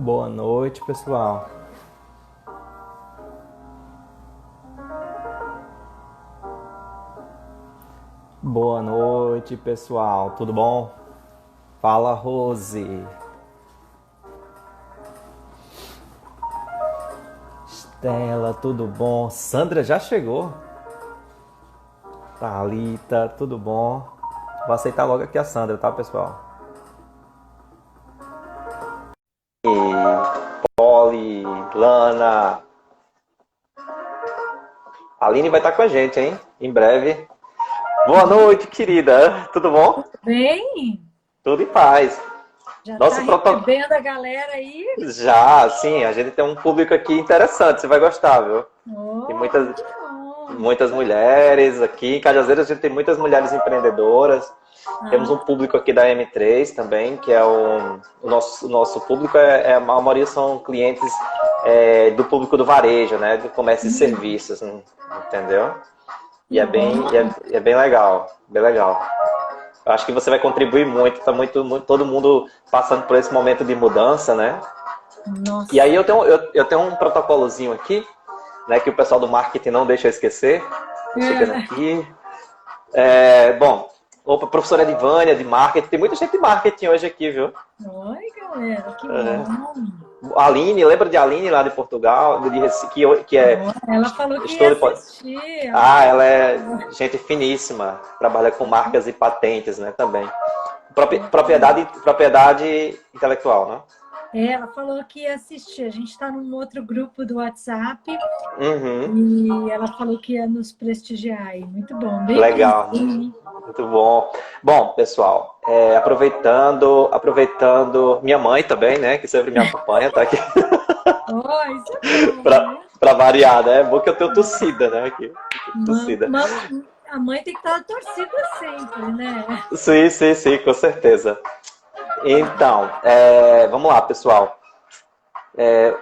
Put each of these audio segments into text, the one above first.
Boa noite, pessoal. Boa noite, pessoal. Tudo bom? Fala, Rose. Estela, tudo bom? Sandra já chegou? Thalita, tudo bom? Vou aceitar logo aqui a Sandra, tá, pessoal? Polly, Lana. A Aline vai estar com a gente, hein? Em breve. Boa noite, querida. Tudo bom? Bem, Tudo em paz. já tá Nosso protocolo. recebendo a galera aí. Já, sim, a gente tem um público aqui interessante, você vai gostar, viu? Tem Oh, muitas, muito bom. muitas mulheres aqui. Em Cajazeiras a gente tem muitas mulheres empreendedoras. Temos um Ah, público aqui da M3 também, que é o nosso público, a maioria são clientes do público do varejo, né? Do comércio e serviços, entendeu? E que é bom. bem, é bem legal, bem legal. Eu acho que você vai contribuir muito, tá todo mundo passando por esse momento de mudança, né? E aí Nossa. eu tenho um protocolozinho aqui, né, que o pessoal do marketing não deixa eu esquecer. Tô chegando É. aqui. Bom, opa, professora Edivânia de marketing, tem muita gente de marketing hoje aqui, viu? Oi, galera, que bom. A Aline, lembra de Aline lá de Portugal, que é Oh, ela falou que ia gestora de. assistir. Ela Ah, falou. ela é gente finíssima, trabalha com marcas e patentes, né, também. Propriedade intelectual, né? Ela falou que ia assistir. A gente está num outro grupo do WhatsApp Uhum. e ela falou que ia nos prestigiar aí. Muito bom. Bem-vindo. Legal, muito bom. Bom, pessoal, aproveitando minha mãe também, né, que sempre me acompanha, tá aqui Oh, isso é bom, pra, né? pra variar, né? É bom que eu tenho tossida, né, aqui. Ma- Tossida. ma- a mãe tem que estar na torcida sempre, né? Sim, sim, sim, com certeza. Então, vamos lá, pessoal.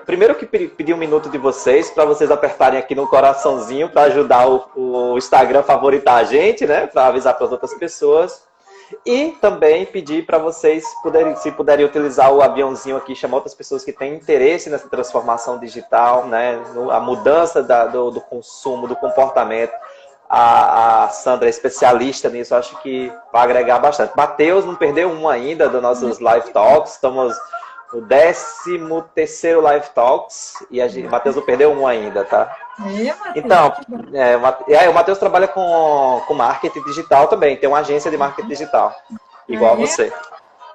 Primeiro eu que pedi um minuto de vocês para vocês apertarem aqui no coraçãozinho para ajudar o Instagram a favoritar a gente, né? Para avisar para as outras pessoas. E também pedir para vocês, se puderem utilizar o aviãozinho aqui, chamar outras pessoas que têm interesse nessa transformação digital, né? A mudança do consumo, do comportamento. A Sandra é especialista nisso, acho que vai agregar bastante. Matheus não perdeu um ainda dos nossos live talks, estamos no 13º Live Talks e o Matheus não perdeu um ainda, tá? É, Matheus, Então, que bom. o Matheus trabalha com marketing digital também, tem uma agência de marketing digital, Ah, igual a é? você.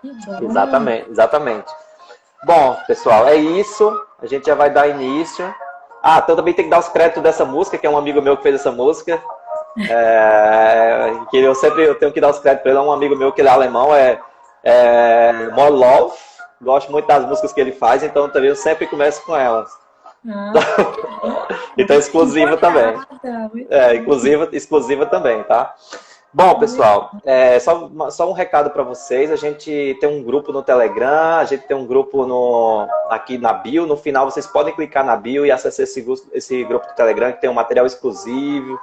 Que bom. Exatamente, exatamente. Bom, pessoal, é isso. A gente já vai dar início. Ah, então também tem que dar os créditos dessa música, que é um amigo meu que fez essa música. Que eu tenho que dar os créditos para ele. É um amigo meu que ele é alemão, More Love. Gosto muito das músicas que ele faz, então também eu sempre começo com elas. Ah, que bom. Então exclusiva também. Empolgada, muito bom. Exclusiva também, tá? Bom, pessoal, só um recado para vocês. A gente tem um grupo no Telegram, a gente tem um grupo aqui na bio. No final, vocês podem clicar na bio e acessar esse grupo do Telegram, que tem um material exclusivo.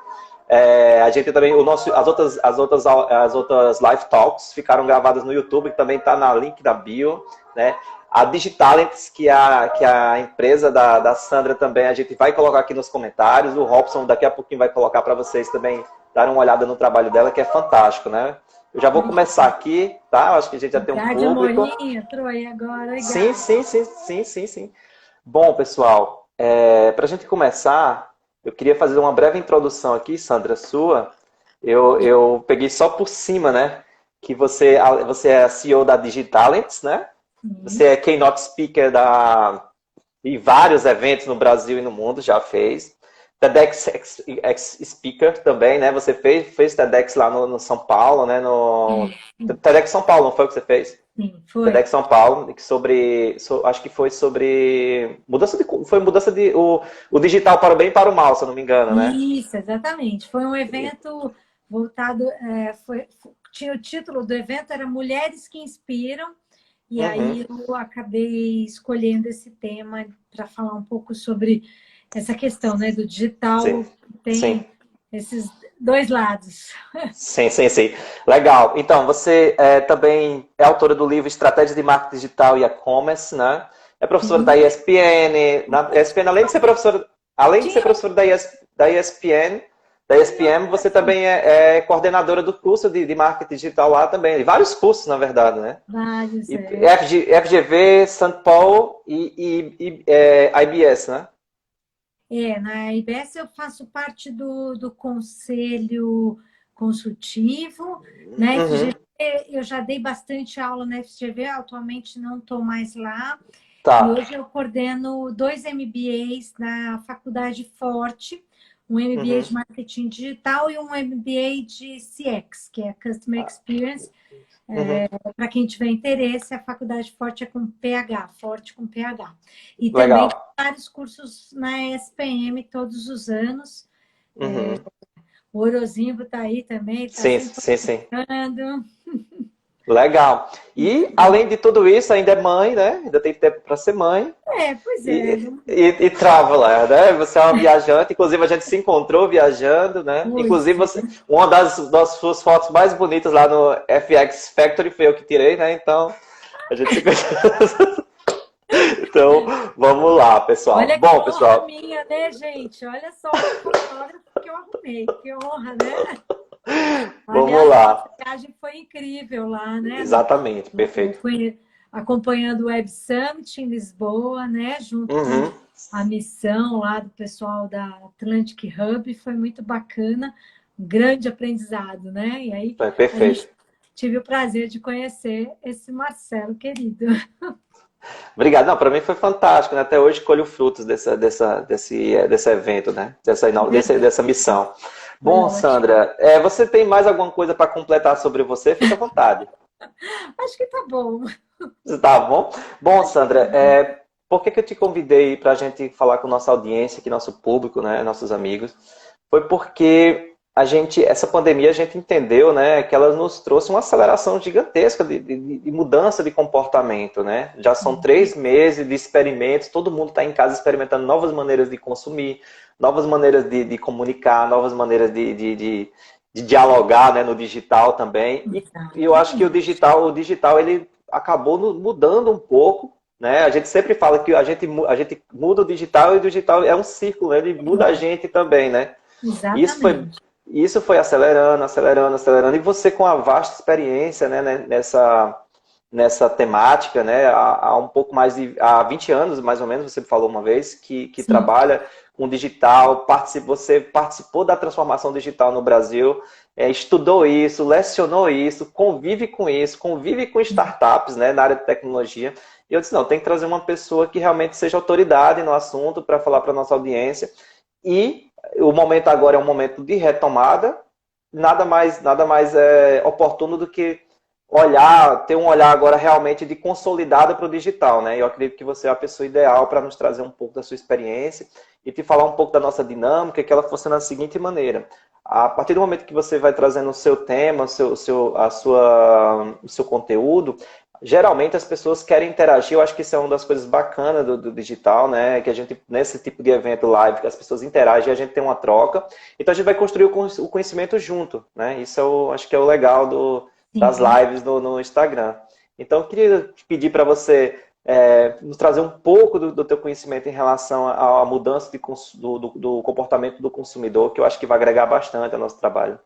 A gente também, as outras live talks ficaram gravadas no YouTube, que também está na link da bio, né? A Digitalents, que é a empresa da Sandra também, a gente vai colocar aqui nos comentários. O Robson daqui a pouquinho vai colocar para vocês também darem uma olhada no trabalho dela, que é fantástico, né? Eu já vou começar aqui, tá? Eu acho que a gente já tem um Tarde, público. Amorim entrou aí agora, Sim, legal. sim, sim, sim, sim, sim. Bom, pessoal, para a gente começar, eu queria fazer uma breve introdução aqui, Sandra, sua. Eu peguei só por cima, né? Que você é a CEO da Digitalents, né? Você Sim. é keynote speaker de vários eventos no Brasil e no mundo, já fez. TEDx Speaker também, né? Você fez TEDx lá no São Paulo, né? No TEDx São Paulo, não foi o que você fez? Sim, foi. TEDx São Paulo, acho que foi sobre mudança de o digital para o bem e para o mal, se eu não me engano, né? Isso, exatamente. Foi um evento voltado, tinha o título do evento era Mulheres que Inspiram, e Uhum. aí eu acabei escolhendo esse tema para falar um pouco sobre essa questão, né, do Sim, digital, que sim. tem esses dois lados. Sim, sim, sim. Legal. Então, você também é autora do livro Estratégia de Marketing Digital e E-Commerce, né? é professora da ESPN. Na ESPN, além de ser professora da ESPN, da ESPM, você também é coordenadora do curso de marketing digital lá também. Vários cursos, na verdade, né? Vários, FGV, St. Paul e IBS, né? Na IBS eu faço parte do conselho consultivo, na Uhum. FGV eu já dei bastante aula na FGV, atualmente não estou mais lá. E Tá. hoje eu coordeno 2 MBAs na Faculdade Forte, um MBA Uhum. de Marketing Digital e um MBA de CX, que é Customer Experience. Uhum. Para quem tiver interesse, a Faculdade Forte é com PH, Forte com PH. E também Legal. vários cursos na SPM todos os anos. Uhum. O Orozinho está aí também, está Sim, sempre sim, sim. participando. Legal. E, além de tudo isso, ainda é mãe, né? Ainda tem tempo para ser mãe. Pois é. E traveler, né? Você é uma viajante. Inclusive, a gente se encontrou viajando, né? Pois Inclusive, é. uma das suas fotos mais bonitas lá no FX Factory foi eu que tirei, né? Então, a gente se conheceu. Então, vamos lá, pessoal. Olha que Bom, honra pessoal, minha, né, gente? Olha só o fotógrafo que eu arrumei. Que honra, né? vamos Aliás, a nossa lá. viagem foi incrível lá, né? Exatamente, perfeito. Acompanhando o Web Summit em Lisboa, né? Junto com Uhum, a missão lá do pessoal da Atlantic Hub, foi muito bacana, um grande aprendizado, né? E aí a perfeito. gente tive o prazer de conhecer esse Marcelo querido. Obrigado. Não, para mim foi fantástico, né? Até hoje colho frutos desse evento, né? Dessa missão. Foi Bom, ótimo. Sandra, você tem mais alguma coisa para completar sobre você? Fica à vontade. Acho que tá bom. Tá bom? Bom, Acho que tá Sandra, bom. por que que eu te convidei para a gente falar com nossa audiência, aqui, nosso público, né? Nossos amigos? Foi porque essa pandemia, a gente entendeu, né, que ela nos trouxe uma aceleração gigantesca de mudança de comportamento, né? Já são 3 meses de experimentos, todo mundo está em casa experimentando novas maneiras de consumir, novas maneiras de comunicar, novas maneiras de dialogar, né, no digital também. E eu acho que o digital ele acabou mudando um pouco, né? A gente sempre fala que a gente muda o digital e o digital é um círculo, né? Ele muda a gente também, né? Isso foi, Exatamente. isso foi acelerando, acelerando, acelerando. E você com a vasta experiência, né, nessa temática, né, há um pouco mais há 20 anos, mais ou menos, você falou uma vez, que Sim. trabalha com digital, você participou da transformação digital no Brasil, estudou isso, lecionou isso, convive com startups, né, na área de tecnologia. E eu disse, não, tem que trazer uma pessoa que realmente seja autoridade no assunto para falar para a nossa audiência. E o momento agora é um momento de retomada, nada mais oportuno do que ter um olhar agora realmente de consolidada para o digital, né? Eu acredito que você é a pessoa ideal para nos trazer um pouco da sua experiência e te falar um pouco da nossa dinâmica, que ela funciona da seguinte maneira. A partir do momento que você vai trazendo o seu tema, o seu conteúdo, geralmente as pessoas querem interagir. Eu acho que isso é uma das coisas bacanas do digital, né? Que a gente, nesse tipo de evento live, que as pessoas interagem e a gente tem uma troca. Então a gente vai construir o conhecimento junto, né? Isso acho que é o legal das Sim. lives no Instagram. Então eu queria te pedir para você nos trazer um pouco do teu conhecimento em relação à mudança do comportamento do consumidor, que eu acho que vai agregar bastante ao nosso trabalho.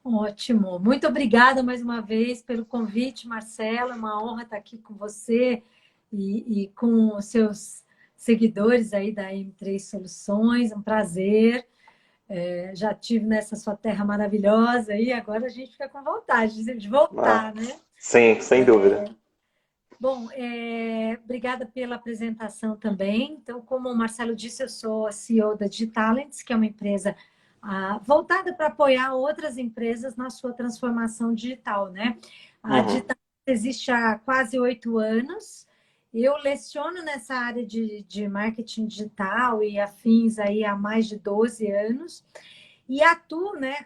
Ótimo. Muito obrigada mais uma vez pelo convite, Marcela. É uma honra estar aqui com você e com os seus seguidores aí da M3 Soluções. É um prazer. Já tive nessa sua terra maravilhosa e agora a gente fica com vontade de Ah, voltar, né? sim, sem dúvida. Bom, obrigada pela apresentação também. Então, como o Marcelo disse, eu sou a CEO da Digitalents, que é uma empresa voltada para apoiar outras empresas na sua transformação digital, né? A Uhum, Digitalents existe há quase 8 anos. Eu leciono nessa área de marketing digital e afins aí há mais de 12 anos. E atuo, né?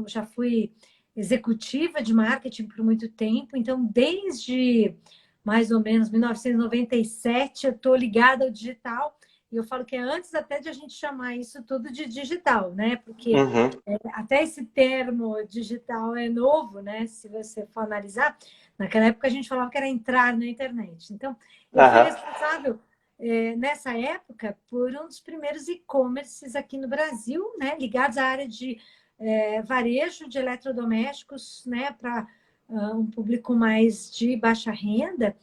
Já fui executiva de marketing por muito tempo, então desde mais ou menos 1997 eu estou ligada ao digital E eu falo que é antes até de a gente chamar isso tudo de digital, né? Porque Uhum. até esse termo digital é novo, né? Se você for analisar, naquela época a gente falava que era entrar na internet. Então, eu fui Aham. responsável, nessa época, por um dos primeiros e-commerces aqui no Brasil, né? Ligados à área de varejo de eletrodomésticos, né? Para um público mais de baixa renda.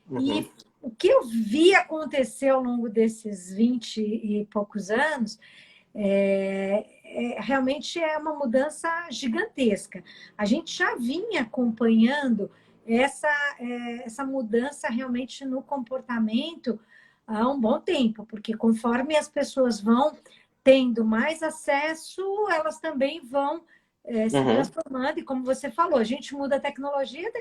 Uhum. E o que eu vi acontecer ao longo desses 20 e poucos anos realmente é uma mudança gigantesca. A gente já vinha acompanhando essa, essa mudança realmente no comportamento há um bom tempo, porque conforme as pessoas vão tendo mais acesso, elas também vão se Uhum. transformando, e como você falou, a gente muda a tecnologia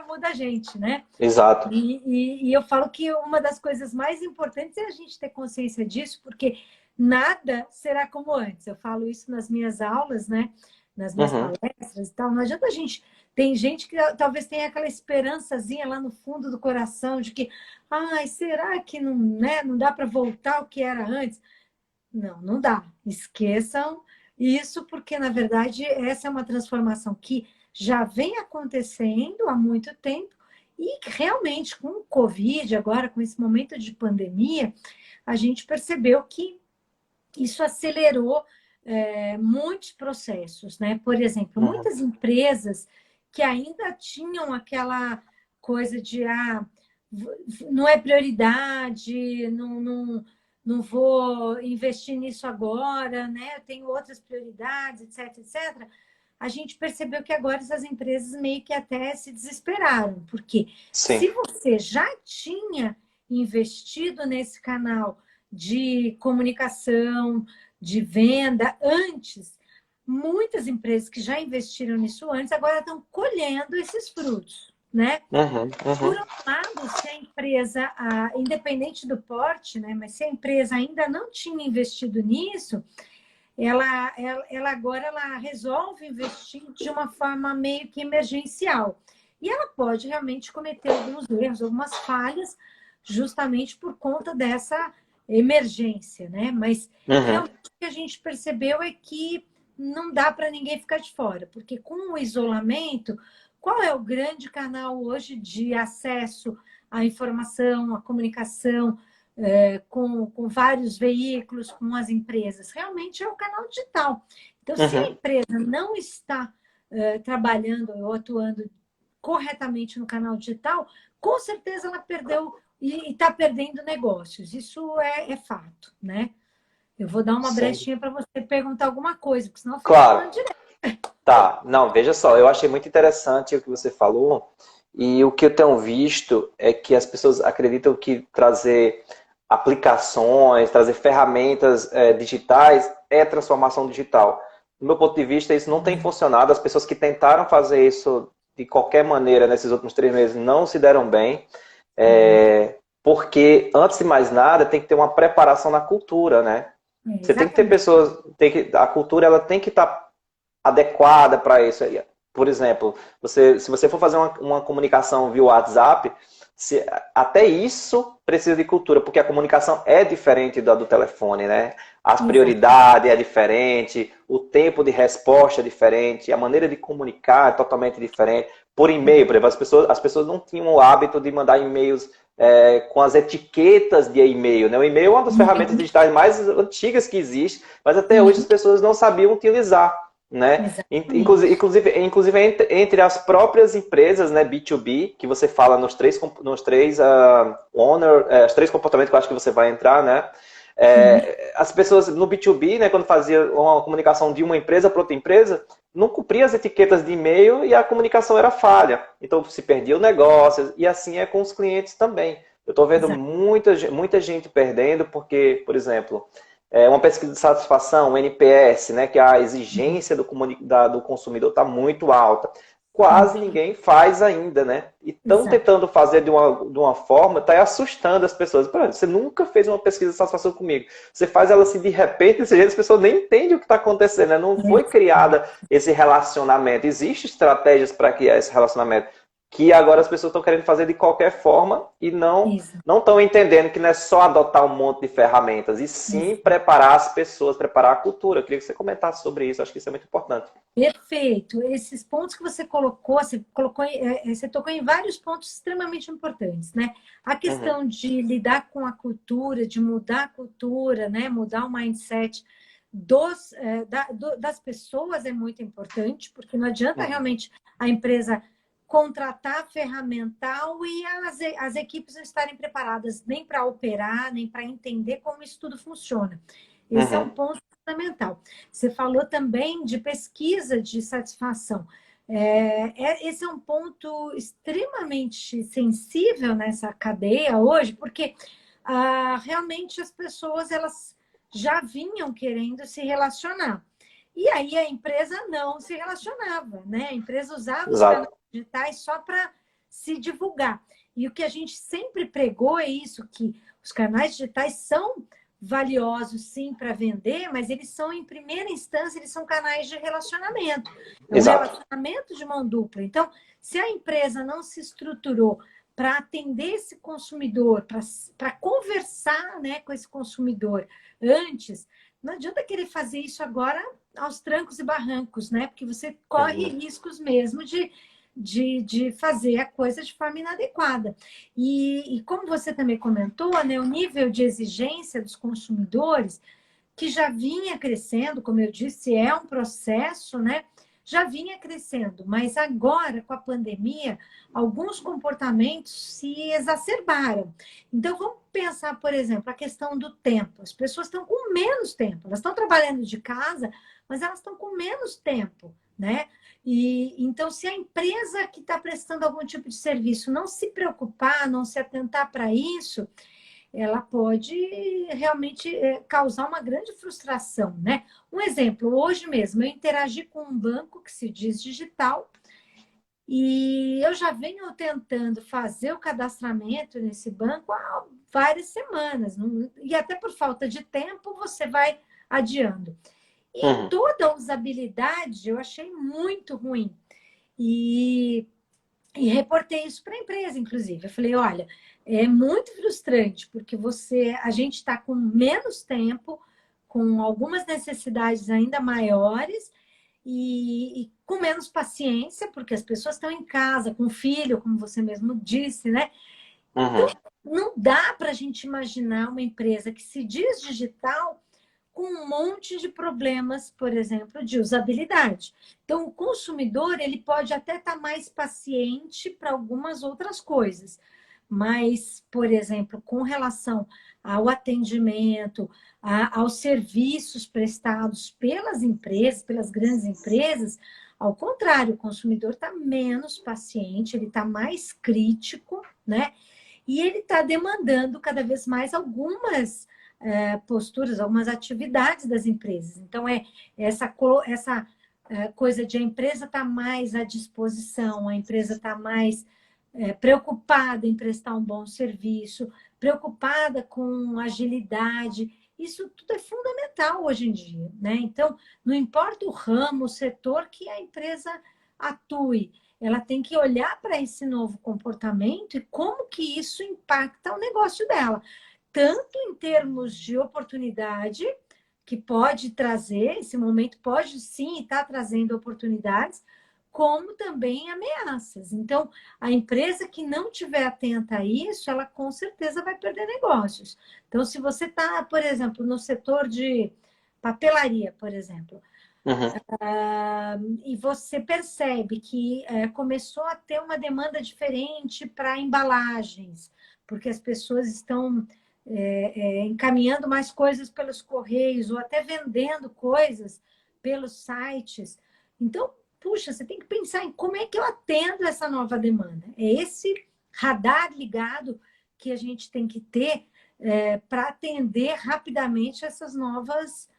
muda a gente, né? Exato. E eu falo que uma das coisas mais importantes é a gente ter consciência disso, porque nada será como antes. Eu falo isso nas minhas aulas, né? Nas minhas Uhum. palestras e tal. Não adianta a gente. Tem gente que talvez tenha aquela esperançazinha lá no fundo do coração de que, ai, será que não, né, não dá para voltar ao que era antes? Não, não dá. Esqueçam isso, porque, na verdade, essa é uma transformação que já vem acontecendo há muito tempo e realmente, com o Covid, agora com esse momento de pandemia, a gente percebeu que isso acelerou muitos processos, né? Por exemplo, Uhum. muitas empresas que ainda tinham aquela coisa de não é prioridade, não vou investir nisso agora, né? Eu tenho outras prioridades, etc, etc. A gente percebeu que agora essas empresas meio que até se desesperaram, porque Sim. se você já tinha investido nesse canal de comunicação, de venda antes, muitas empresas que já investiram nisso antes agora estão colhendo esses frutos, né? Uhum. Por Uhum. outro lado, se a empresa, independente do porte, né, mas se a empresa ainda não tinha investido nisso, ela agora ela resolve investir de uma forma meio que emergencial. E ela pode realmente cometer alguns erros, algumas falhas, justamente por conta dessa emergência, né? Mas Uhum. realmente o que a gente percebeu é que não dá para ninguém ficar de fora, porque com o isolamento, qual é o grande canal hoje de acesso à informação, à comunicação, com vários veículos, com as empresas? Realmente é o canal digital. Então, se a Uhum. empresa não está trabalhando ou atuando corretamente no canal digital, com certeza ela perdeu e está perdendo negócios. Isso é fato, né? Eu vou dar uma Sim. brechinha para você perguntar alguma coisa, porque senão eu fico Claro. falando direto. Tá. Não, veja só, eu achei muito interessante o que você falou, e o que eu tenho visto é que as pessoas acreditam que trazer aplicações, trazer ferramentas digitais é transformação digital. Do meu ponto de vista, isso não tem funcionado. As pessoas que tentaram fazer isso de qualquer maneira nesses últimos 3 meses não se deram bem. Porque, antes de mais nada, tem que ter uma preparação na cultura, né? Você tem que ter Exatamente. pessoas, a cultura ela tem que estar adequada para isso. Por exemplo, se você for fazer uma comunicação via WhatsApp, até isso precisa de cultura, porque a comunicação é diferente da do telefone, né? As Exato. prioridades é diferente, o tempo de resposta é diferente, a maneira de comunicar é totalmente diferente. Por e-mail, por exemplo, as pessoas não tinham o hábito de mandar e-mails com as etiquetas de e-mail, né? O e-mail é uma das ferramentas Uhum. digitais mais antigas que existe, mas até hoje as Uhum. pessoas não sabiam utilizar, né? Exatamente. Inclusive entre as próprias empresas, né, B2B, que você fala nos três owner, os três comportamentos que eu acho que você vai entrar, né? Sim. As pessoas no B2B, né, quando fazia uma comunicação de uma empresa para outra empresa, não cumpria as etiquetas de e-mail e a comunicação era falha. Então se perdia o negócio, e assim é com os clientes também. Eu estou vendo Exato. muita gente perdendo porque, por exemplo, uma pesquisa de satisfação, o NPS, né, que a exigência do consumidor está muito alta. Quase Uhum. ninguém faz ainda, né? E estão Exato. tentando fazer de uma forma, está assustando as pessoas. Por exemplo, você nunca fez uma pesquisa de satisfação comigo. Você faz ela assim de repente, desse jeito, as pessoas nem entendem o que está acontecendo, né? Não foi criada esse relacionamento. Existem estratégias para criar esse relacionamento. que agora as pessoas estão querendo fazer de qualquer forma e Isso, não estão entendendo que não é só adotar um monte de ferramentas, e sim isso. preparar as pessoas, preparar a cultura. Eu queria que você comentasse sobre isso, acho que isso é muito importante. Perfeito. Esses pontos que você tocou em vários pontos extremamente importantes, né? A Uhum, questão de lidar com a cultura, de mudar a cultura, né? Mudar o mindset das pessoas é muito importante, porque não adianta uhum, realmente a empresa contratar ferramental e as equipes não estarem preparadas nem para operar, nem para entender como isso tudo funciona. Esse é um uhum, ponto fundamental. Você falou também de pesquisa de satisfação. Esse é um ponto extremamente sensível nessa cadeia hoje, porque realmente as pessoas elas já vinham querendo se relacionar. E aí a empresa não se relacionava, né? A empresa usava os canais exato. digitais só para se divulgar. E o que a gente sempre pregou é isso, que os canais digitais são valiosos, sim, para vender, mas eles são, em primeira instância, eles são canais de relacionamento. É um Exato. relacionamento de mão dupla. Então, se a empresa não se estruturou para atender esse consumidor, para conversar, né, com esse consumidor antes, não adianta querer fazer isso agora aos trancos e barrancos, né? Porque você corre Uhum, riscos mesmo de fazer a coisa de forma inadequada. E como você também comentou, né, o nível de exigência dos consumidores, que já vinha crescendo, como eu disse, é um processo, né? Já vinha crescendo, mas agora, com a pandemia, alguns comportamentos se exacerbaram. Então, vamos pensar, por exemplo, a questão do tempo. As pessoas estão com menos tempo, elas estão trabalhando de casa, mas elas estão com menos tempo, né? E então, se a empresa que está prestando algum tipo de serviço não se preocupar, não se atentar para isso, ela pode realmente causar uma grande frustração, né? Um exemplo, hoje mesmo eu interagi com um banco que se diz digital e eu já venho tentando fazer o cadastramento nesse banco há várias semanas, e até por falta de tempo você vai adiando. E uhum, toda a usabilidade eu achei muito ruim. E reportei isso para a empresa, inclusive. Eu falei, olha, é muito frustrante, porque a gente está com menos tempo, com algumas necessidades ainda maiores e com menos paciência, porque as pessoas estão em casa, com filho, como você mesmo disse, né? uhum. Não dá para a gente imaginar uma empresa que se diz digital com um monte de problemas, por exemplo, de usabilidade. Então, o consumidor ele pode até estar mais paciente para algumas outras coisas, mas, por exemplo, com relação ao atendimento, aos serviços prestados pelas empresas, pelas grandes empresas, ao contrário, o consumidor está menos paciente, ele está mais crítico, né? E ele está demandando cada vez mais algumas posturas, algumas atividades das empresas. Então, essa coisa de a empresa estar mais à disposição, a empresa estar mais preocupada em prestar um bom serviço, preocupada com agilidade. Isso tudo é fundamental hoje em dia, né? Então, não importa o ramo, o setor que a empresa atue, ela tem que olhar para esse novo comportamento e como que isso impacta o negócio dela, tanto em termos de oportunidade, que pode trazer, esse momento pode sim estar trazendo oportunidades, como também ameaças. Então, a empresa que não tiver atenta a isso, ela com certeza vai perder negócios. Então, se você está, por exemplo, no setor de papelaria, por exemplo, Uhum. e você percebe que começou a ter uma demanda diferente para embalagens, porque as pessoas estão encaminhando mais coisas pelos correios ou até vendendo coisas pelos sites. Então, puxa, você tem que pensar em como é que eu atendo essa nova demanda. É esse radar ligado que a gente tem que ter para atender rapidamente essas novas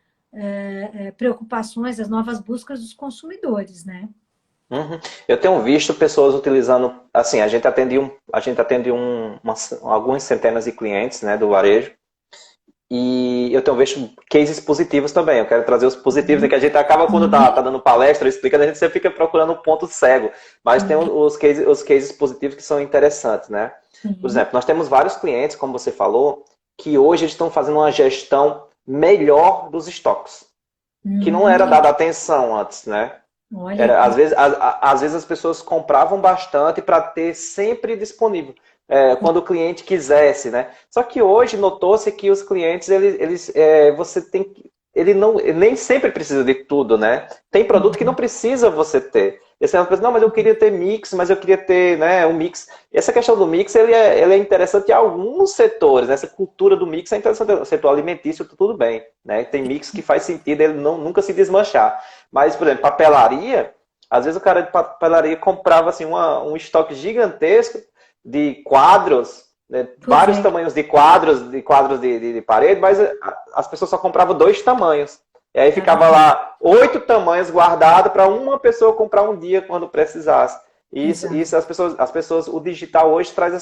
preocupações, as novas buscas dos consumidores, né? Uhum. Eu tenho visto pessoas utilizando, assim, a gente atende algumas centenas de clientes, né, do varejo, E eu tenho visto cases positivos também. Eu quero trazer os positivos, que a gente acaba, quando tá dando palestra, explicando, a gente sempre fica procurando um ponto cego. Mas tem Sim, os cases positivos que são interessantes, né? Por sim. exemplo, nós temos vários clientes, como você falou, que hoje eles estão fazendo uma gestão melhor dos estoques, que não era Hum, dada atenção antes, né? olha Era, que às vezes as pessoas compravam bastante para ter sempre disponível, quando o cliente quisesse, né? Só que hoje notou-se que os clientes, você tem ele não, ele nem sempre precisa de tudo, né? Tem produto que não sim. precisa você ter. Esse é uma coisa, não, mas eu queria ter mix, mas eu queria ter, né, um mix. Essa questão do mix, ele é interessante em alguns setores, né? Essa cultura do mix é interessante. O setor alimentício, tudo bem, né? Tem mix que faz sentido ele nunca se desmanchar. Mas, por exemplo, papelaria, às vezes o cara de papelaria comprava assim, um estoque gigantesco de quadros, né, Pois vários é, tamanhos de quadros de parede, mas as pessoas só compravam dois tamanhos. E aí cada ficava lá 8 tamanhos guardados para uma pessoa comprar um dia quando precisasse. E isso exato. as pessoas, o digital hoje traz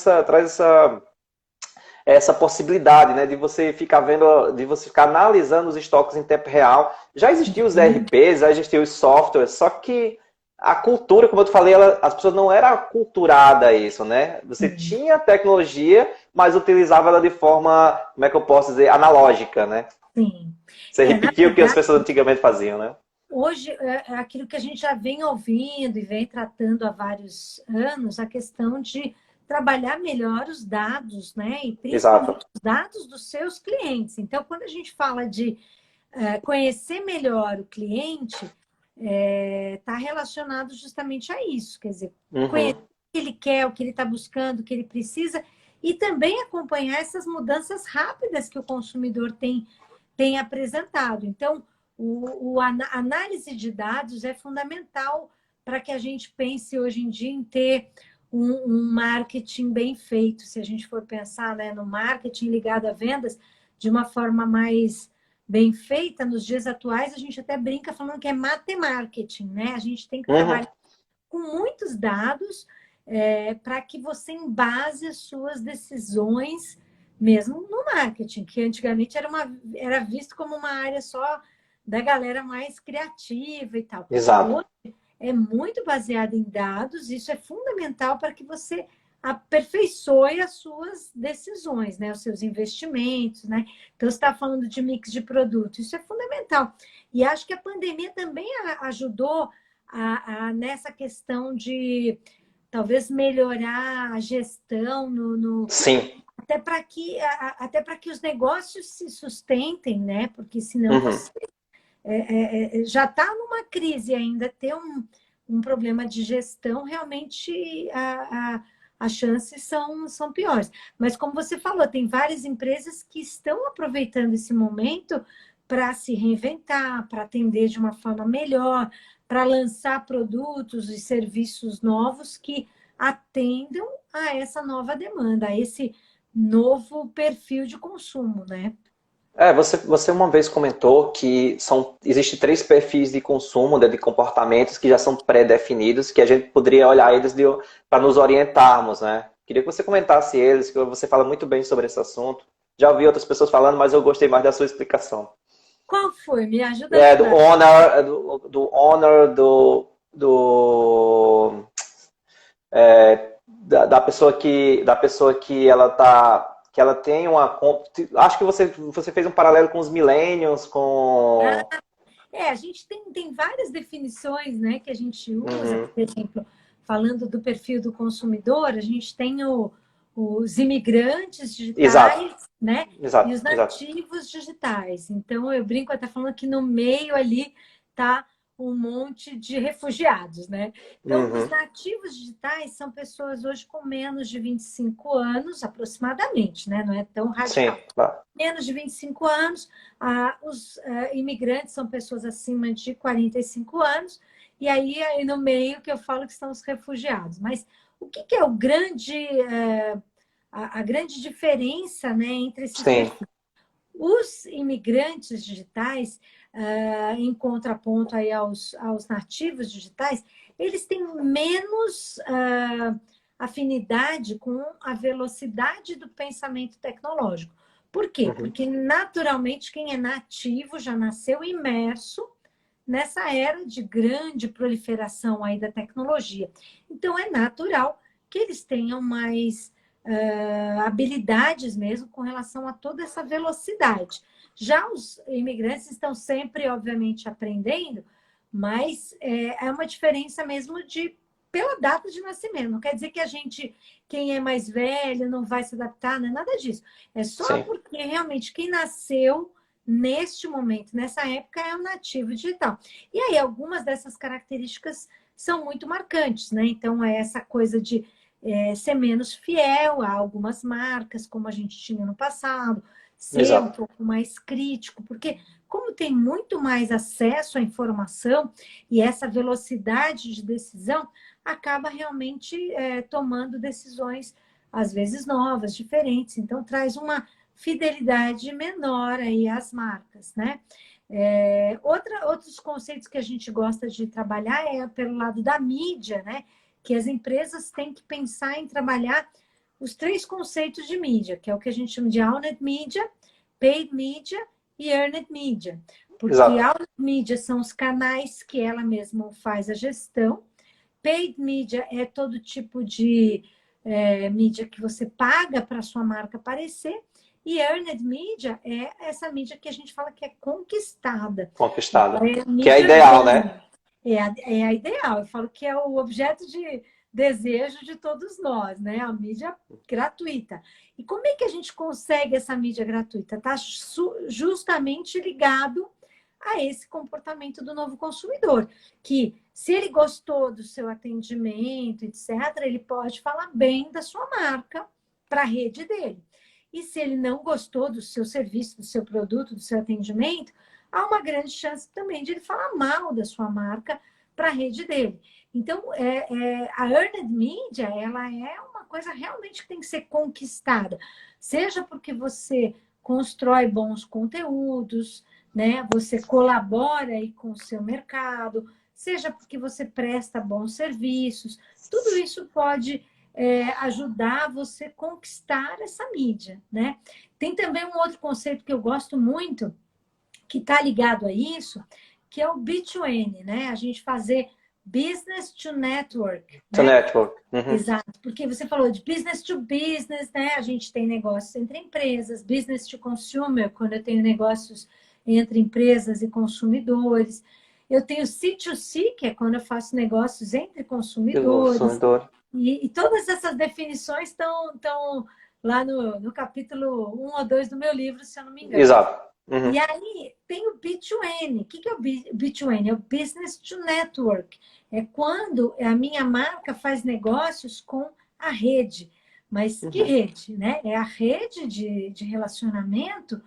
essa possibilidade, né, de você ficar vendo, de você ficar analisando os estoques em tempo real. Já existiam os ERPs, já existiam os softwares, só que a cultura, como eu te falei, as pessoas não eram aculturadas a isso, né? Você Sim. tinha tecnologia, mas utilizava ela de forma, como é que eu posso dizer, analógica, né? Sim. Você Na repetia o que as verdade, pessoas antigamente faziam, né? hoje é aquilo que a gente já vem ouvindo e vem tratando há vários anos, a questão de trabalhar melhor os dados, né? E Exato. principalmente os dados dos seus clientes. Então, quando a gente fala de conhecer melhor o cliente, está relacionado justamente a isso, quer dizer, conhecer Uhum. o que ele quer, o que ele está buscando, o que ele precisa, e também acompanhar essas mudanças rápidas que o consumidor tem apresentado. Então, a análise de dados é fundamental para que a gente pense hoje em dia em ter um marketing bem feito. Se a gente for pensar, né, no marketing ligado a vendas de uma forma mais bem feita, nos dias atuais, a gente até brinca falando que é matemarketing, né? A gente tem que Uhum. trabalhar com muitos dados para que você embase as suas decisões, mesmo no marketing, que antigamente era visto como uma área só da galera mais criativa e tal. Exato. Hoje é muito baseado em dados, isso é fundamental para que você aperfeiçoe as suas decisões, né? Os seus investimentos, né? Então, você está falando de mix de produto, isso é fundamental. E acho que a pandemia também ajudou nessa questão de talvez melhorar a gestão Sim. até para que os negócios se sustentem, né? Porque senão Uhum. você já está numa crise ainda, ter um problema de gestão, realmente as chances são piores. Mas, como você falou, tem várias empresas que estão aproveitando esse momento para se reinventar, para atender de uma forma melhor, para lançar produtos e serviços novos que atendam a essa nova demanda, a esse novo perfil de consumo, né? Você uma vez comentou que existe três perfis de consumo, né, de comportamentos que já são pré-definidos, que a gente poderia olhar eles para nos orientarmos, né? Queria que você comentasse eles, que você fala muito bem sobre esse assunto. Já ouvi outras pessoas falando, mas eu gostei mais da sua explicação. Qual foi? Me ajuda a É, do lembrar. honor, do honor, da pessoa que ela tem acho que você fez um paralelo com os millennials, com. A gente tem várias definições, né, que a gente usa, Uhum. por exemplo, falando do perfil do consumidor, a gente tem os imigrantes Exato, digitais, né, e exato, os exato. nativos digitais. Então, eu brinco até falando que no meio ali está um monte de refugiados, né? Então, os Uhum. nativos digitais são pessoas hoje com menos de 25 anos, aproximadamente, né? Não é tão Sim, radical, tá. menos de 25 anos. Os imigrantes são pessoas acima de 45 anos. E aí no meio que eu falo que estão os refugiados. Mas o que é a grande diferença, né, entre esses Sim. perfis? Os imigrantes digitais, em contraponto aí aos nativos digitais, eles têm menos afinidade com a velocidade do pensamento tecnológico. Por quê? Uhum. Porque naturalmente quem é nativo já nasceu imerso nessa era de grande proliferação aí da tecnologia. Então é natural que eles tenham mais habilidades mesmo com relação a toda essa velocidade. Já os imigrantes estão sempre, obviamente, aprendendo, mas é uma diferença mesmo pela data de nascimento. Não quer dizer que a gente, quem é mais velho, não vai se adaptar, não é nada disso. É só Sim, porque realmente quem nasceu neste momento, nessa época, é o nativo digital. E aí, algumas dessas características são muito marcantes, né? Então, é essa coisa de ser menos fiel a algumas marcas, como a gente tinha no passado, ser um exato. pouco mais crítico, porque como tem muito mais acesso à informação e essa velocidade de decisão, acaba realmente tomando decisões, às vezes novas, diferentes. Então, traz uma fidelidade menor aí às marcas, né? Outros conceitos que a gente gosta de trabalhar é pelo lado da mídia, né? Que as empresas têm que pensar em trabalhar os 3 conceitos de mídia, que é o que a gente chama de owned media, paid media e earned media. Porque Exato. owned media são os canais que ela mesma faz a gestão, paid media é todo tipo de mídia que você paga para a sua marca aparecer, e earned media é essa mídia que a gente fala que é conquistada. Então, Conquistada. é a Que é mídia ideal, né? ganha. É a ideal. Eu falo que é o objeto de desejo de todos nós, né? A mídia gratuita. E como é que a gente consegue essa mídia gratuita? Está justamente ligado a esse comportamento do novo consumidor, que se ele gostou do seu atendimento, etc., ele pode falar bem da sua marca para a rede dele. E se ele não gostou do seu serviço, do seu produto, do seu atendimento, há uma grande chance também de ele falar mal da sua marca para a rede dele. Então, a earned media, ela é uma coisa realmente que tem que ser conquistada. Seja porque você constrói bons conteúdos, né? Você colabora aí com o seu mercado, seja porque você presta bons serviços. Tudo isso pode ajudar você a conquistar essa mídia, né? Tem também um outro conceito que eu gosto muito, que está ligado a isso, que é o B2N, né? A gente fazer business to network, To né? network. Uhum. Exato, porque você falou de business to business, né? A gente tem negócios entre empresas, business to consumer, quando eu tenho negócios entre empresas e consumidores. Eu tenho C2C, que é quando eu faço negócios entre Pelo consumidores. consumidor. E todas essas definições estão lá no capítulo 1 ou 2 do meu livro, se eu não me engano. Exato. Uhum. E aí tem o B2N. O que é o B2N? É o Business to Network. É quando a minha marca faz negócios com a rede. Mas que Uhum. rede, né? É a rede de relacionamento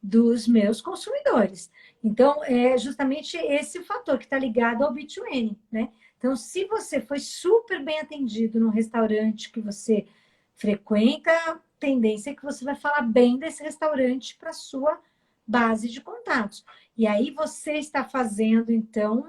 dos meus consumidores. Então, é justamente esse fator que está ligado ao B2N, né? Então, se você foi super bem atendido num restaurante que você frequenta, a tendência é que você vai falar bem desse restaurante para sua base de contatos. E aí você está fazendo, então,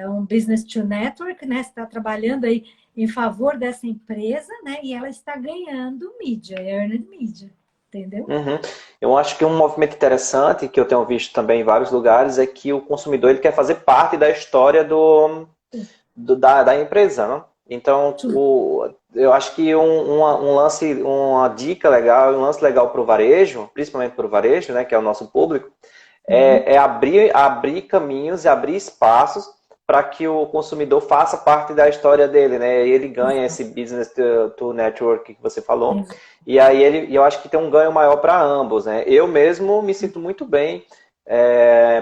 um business to network, né? Você está trabalhando aí em favor dessa empresa, né? E ela está ganhando mídia, earned media, entendeu? Uhum. Eu acho que um movimento interessante que eu tenho visto também em vários lugares é que o consumidor ele quer fazer parte da história da empresa, né? Então, eu acho que um lance, uma dica legal, um lance legal para o varejo, principalmente para o varejo, né, que é o nosso público, é abrir caminhos e abrir espaços para que o consumidor faça parte da história dele, né? E ele ganha esse business to network que você falou. E aí eu acho que tem um ganho maior para ambos, né? Eu mesmo me sinto muito bem.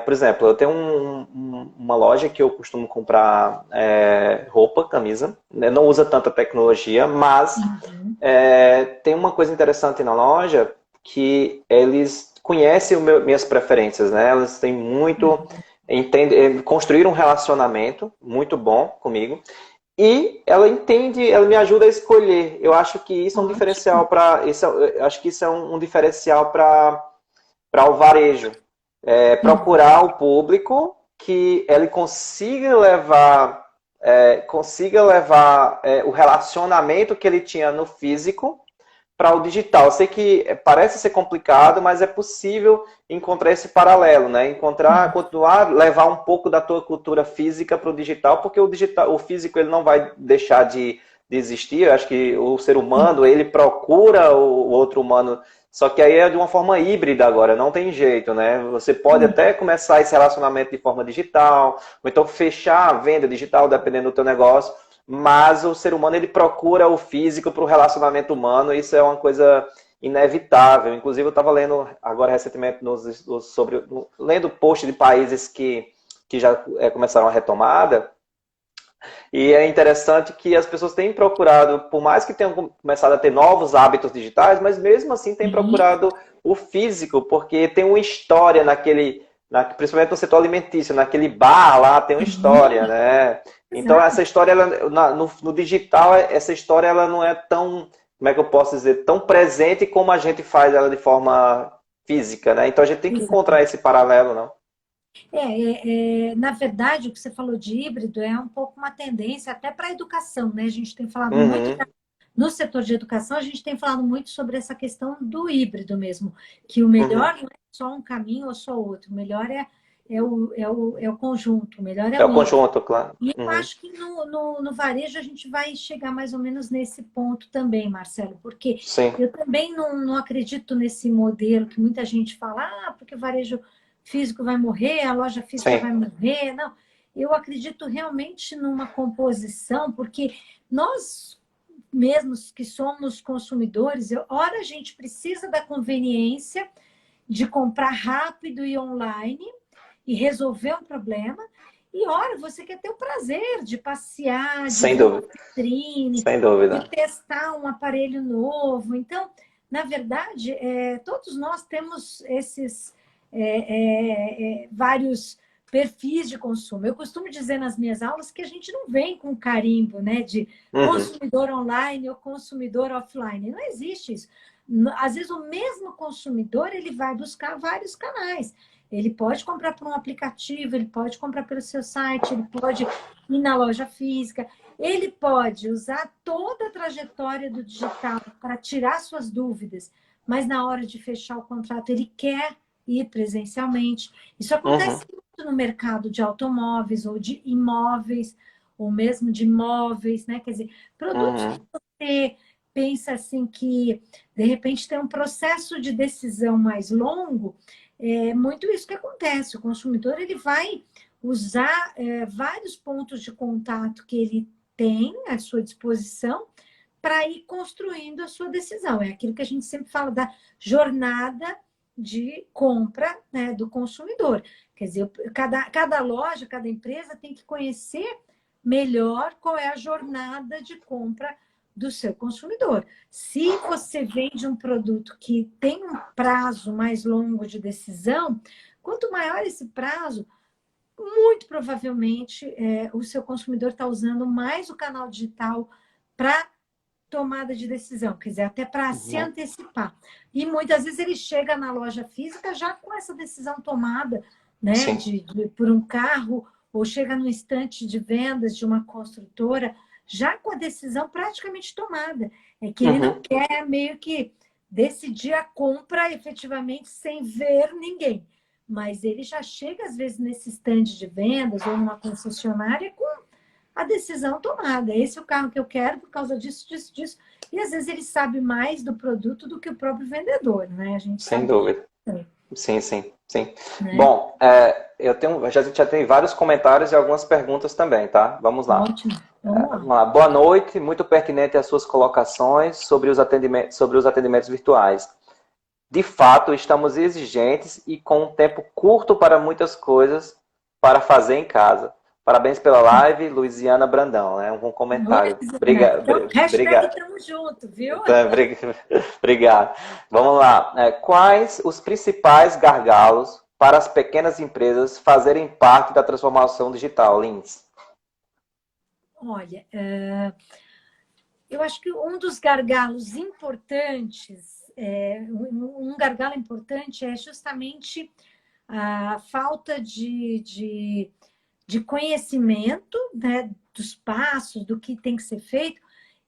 Por exemplo, eu tenho uma loja que eu costumo comprar roupa, camisa, né? Não usa tanta tecnologia, mas tem uma coisa interessante na loja que eles conhecem minhas preferências, né? Elas têm muito construir um relacionamento muito bom comigo e ela entende, ela me ajuda a escolher. Eu acho que isso é um diferencial acho que isso é um diferencial para o varejo. Procurar o público que ele consiga levar o relacionamento que ele tinha no físico para o digital. Eu sei que parece ser complicado, mas é possível encontrar esse paralelo, né? Encontrar, continuar, levar um pouco da tua cultura física para o digital, porque o digital, o físico, ele não vai deixar de existir. Eu acho que o ser humano, ele procura o outro humano, só que aí é de uma forma híbrida agora, não tem jeito, né? Você pode até começar esse relacionamento de forma digital, ou então fechar a venda digital, dependendo do teu negócio, mas o ser humano, ele procura o físico para o relacionamento humano, e isso é uma coisa inevitável. Inclusive, eu estava lendo agora recentemente lendo post de países que já começaram a retomada, e é interessante que as pessoas têm procurado, por mais que tenham começado a ter novos hábitos digitais, mas mesmo assim têm Sim, procurado o físico, porque tem uma história principalmente no setor alimentício, naquele bar lá tem uma história, sim, né? Então exato. essa história, no digital, essa história ela não é tão, como é que eu posso dizer, tão presente como a gente faz ela de forma física, né? Então a gente tem que encontrar esse paralelo, não? Na verdade, o que você falou de híbrido é um pouco uma tendência até para a educação, né? A gente tem falado muito, Uhum, no setor de educação, a gente tem falado muito sobre essa questão do híbrido mesmo, que o melhor uhum. não é só um caminho ou só outro, o melhor é o conjunto, o melhor é É o o híbrido. conjunto, claro. E eu Uhum. acho que no varejo a gente vai chegar mais ou menos nesse ponto também, Marcelo, porque Sim. eu também não acredito nesse modelo que muita gente fala, porque o varejo físico vai morrer, a loja física Sim. vai morrer. Não, eu acredito realmente numa composição, porque nós mesmos que somos consumidores, ora a gente precisa da conveniência de comprar rápido e online e resolver um problema. E ora, você quer ter o prazer de passear, de Sem ver uma dúvida. vitrine, Sem de dúvida. testar um aparelho novo. Então, na verdade, todos nós temos esses vários perfis de consumo. Eu costumo dizer nas minhas aulas que a gente não vem com carimbo, né, de Uhum. consumidor online ou consumidor offline. Não existe isso. Às vezes o mesmo consumidor ele vai buscar vários canais. Ele pode comprar por um aplicativo, ele pode comprar pelo seu site, ele pode ir na loja física, ele pode usar toda a trajetória do digital para tirar suas dúvidas, mas na hora de fechar o contrato ele quer ir presencialmente. Isso Uhum. acontece muito no mercado de automóveis ou de imóveis, ou mesmo de imóveis, né? Quer dizer, produtos que Uhum. você pensa assim que de repente tem um processo de decisão mais longo, é muito isso que acontece. O consumidor ele vai usar vários pontos de contato que ele tem à sua disposição para ir construindo a sua decisão. É aquilo que a gente sempre fala da jornada de compra, né, do consumidor. Quer dizer, cada loja, cada empresa tem que conhecer melhor qual é a jornada de compra do seu consumidor. Se você vende um produto que tem um prazo mais longo de decisão, quanto maior esse prazo, muito provavelmente o seu consumidor está usando mais o canal digital para tomada de decisão, quer dizer, até para se Uhum. antecipar. E muitas vezes ele chega na loja física já com essa decisão tomada, né, Sim. por um carro, ou chega no instante de vendas de uma construtora, já com a decisão praticamente tomada. É que ele não Uhum. quer meio que decidir a compra efetivamente sem ver ninguém. Mas ele já chega, às vezes, nesse stand de vendas ou numa concessionária com a decisão tomada. Esse é o carro que eu quero por causa disso, disso, disso. E às vezes ele sabe mais do produto do que o próprio vendedor, né? A gente Sem sabe disso, dúvida. Sim, sim, sim. né? Bom, já tem vários comentários e algumas perguntas também, tá? Vamos lá. Ótimo. Vamos lá. Vamos lá. Boa noite, muito pertinente as suas colocações sobre os atendimentos virtuais. De fato, estamos exigentes e com um tempo curto para muitas coisas para fazer em casa. Parabéns pela live, Luiziana Brandão, né? Um comentário. Luiziana, então, hashtag Obrigado. tamo junto, viu? Tá, obrigado. Vamos lá. Quais os principais gargalos para as pequenas empresas fazerem parte da transformação digital, Lins? Olha, eu acho que um dos gargalos importantes, um gargalo importante é justamente a falta de conhecimento, né, dos passos, do que tem que ser feito,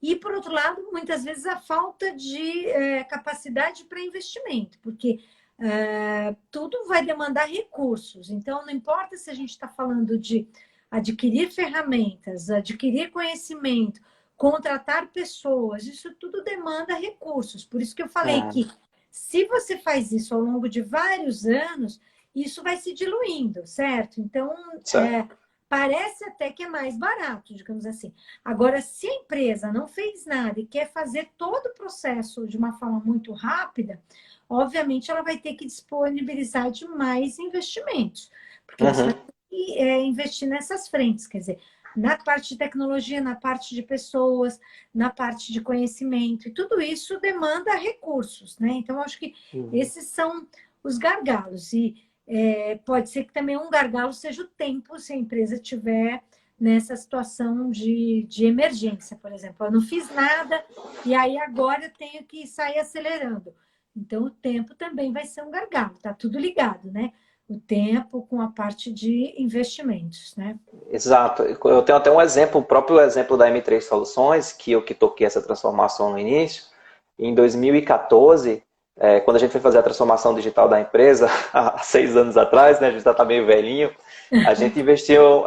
E, por outro lado, muitas vezes a falta de capacidade para investimento, porque tudo vai demandar recursos. Então, não importa se a gente está falando de adquirir ferramentas, adquirir conhecimento, contratar pessoas, isso tudo demanda recursos. Por isso que eu falei que se você faz isso ao longo de vários anos, isso vai se diluindo, certo? Então, parece até que é mais barato, digamos assim. Agora, se a empresa não fez nada e quer fazer todo o processo de uma forma muito rápida, obviamente ela vai ter que disponibilizar de mais investimentos, porque você vai ter que investir nessas frentes, quer dizer, na parte de tecnologia, na parte de pessoas, na parte de conhecimento, e tudo isso demanda recursos, né? Então, eu acho que esses são os gargalos. E pode ser que também um gargalo seja o tempo, se a empresa tiver nessa situação de emergência, por exemplo. Eu não fiz nada e aí agora eu tenho que sair acelerando. Então, o tempo também vai ser um gargalo, tá tudo ligado, né? O tempo com a parte de investimentos, né? Exato. Eu tenho até um exemplo, o próprio exemplo da M3 Soluções, que eu que toquei essa transformação no início. Em 2014, quando a gente foi fazer a transformação digital da empresa, há 6 anos atrás, né, a gente já está meio velhinho, a gente investiu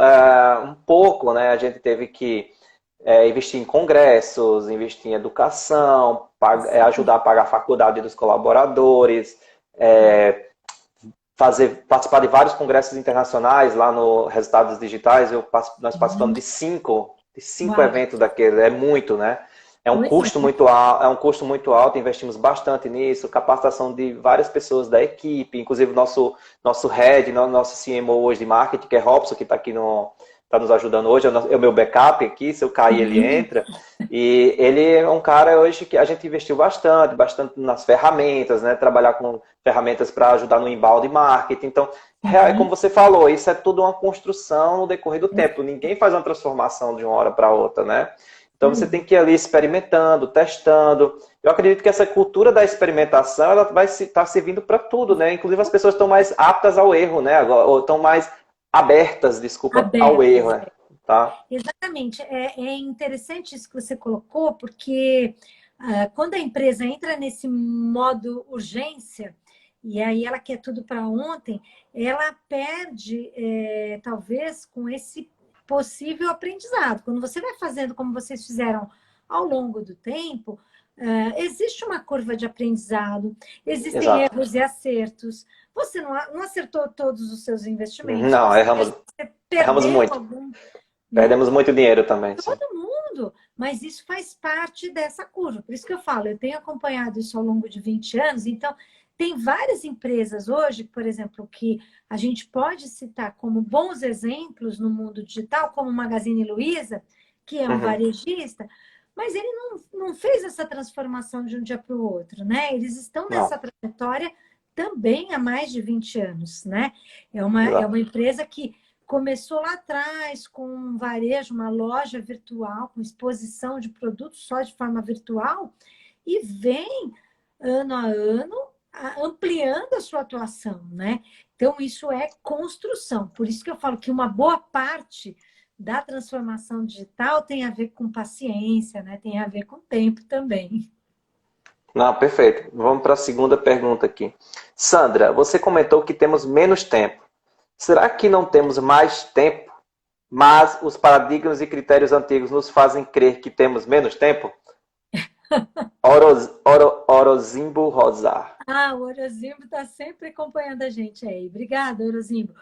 um pouco, né? A gente teve que investir em congressos, investir em educação, ajudar a pagar a faculdade dos colaboradores, participar de vários congressos internacionais lá no Resultados Digitais. Nós participamos de cinco eventos daqueles, é muito, né? É um custo muito alto, investimos bastante nisso, capacitação de várias pessoas da equipe, inclusive nosso head, nosso CMO hoje de marketing, que é Robson, que está aqui está nos ajudando hoje, é o meu backup aqui, se eu cair ele entra. E ele é um cara hoje que a gente investiu bastante nas ferramentas, né? Trabalhar com ferramentas para ajudar no inbound marketing. Então, como você falou, isso é tudo uma construção no decorrer do tempo. Ninguém faz uma transformação de uma hora para outra, né? Então você tem que ir ali experimentando, testando. Eu acredito que essa cultura da experimentação ela vai estar servindo para tudo, né? Inclusive as pessoas estão mais aptas ao erro, né? Ou estão mais abertas, ao erro, né? Tá? Exatamente. É interessante isso que você colocou, porque quando a empresa entra nesse modo urgência, e aí ela quer tudo para ontem, ela perde, talvez, com esse possível aprendizado. Quando você vai fazendo como vocês fizeram ao longo do tempo, existe uma curva de aprendizado, existem erros e acertos. Você não acertou todos os seus investimentos. Não, erramos muito. Perdemos muito dinheiro também. Todo mundo, mas isso faz parte dessa curva. Por isso que eu falo, eu tenho acompanhado isso ao longo de 20 anos, então tem várias empresas hoje, por exemplo, que a gente pode citar como bons exemplos no mundo digital, como o Magazine Luiza, que é um varejista, mas ele não fez essa transformação de um dia para o outro, né? Eles estão nessa trajetória também há mais de 20 anos, né? É uma empresa que começou lá atrás com um varejo, uma loja virtual, com exposição de produtos só de forma virtual, e vem, ano a ano, ampliando a sua atuação, né? Então, isso é construção. Por isso que eu falo que uma boa parte da transformação digital tem a ver com paciência, né? Tem a ver com tempo também. Não, perfeito. Vamos para a segunda pergunta aqui. Sandra, você comentou que temos menos tempo. Será que não temos mais tempo, mas os paradigmas e critérios antigos nos fazem crer que temos menos tempo? Orozimbo Rosar. O Orozimbo está sempre acompanhando a gente aí. Obrigada, Orozimbo.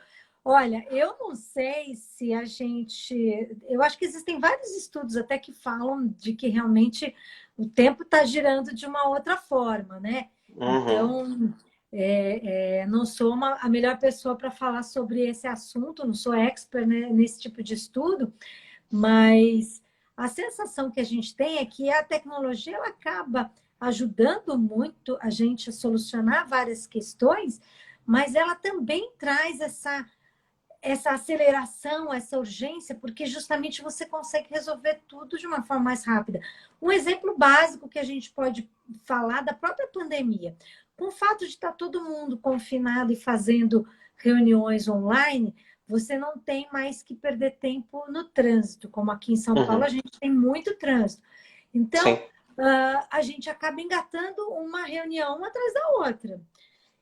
Olha, eu não sei se a gente... Eu acho que existem vários estudos até que falam de que realmente o tempo está girando de uma outra forma, né? Então, não sou a melhor pessoa para falar sobre esse assunto, não sou expert, né, nesse tipo de estudo, mas a sensação que a gente tem é que a tecnologia ela acaba ajudando muito a gente a solucionar várias questões, mas ela também traz essa aceleração, essa urgência, porque justamente você consegue resolver tudo de uma forma mais rápida. Um exemplo básico que a gente pode falar da própria pandemia. Com o fato de estar todo mundo confinado e fazendo reuniões online, você não tem mais que perder tempo no trânsito, como aqui em São Paulo a gente tem muito trânsito. Então, Sim, a gente acaba engatando uma reunião atrás da outra.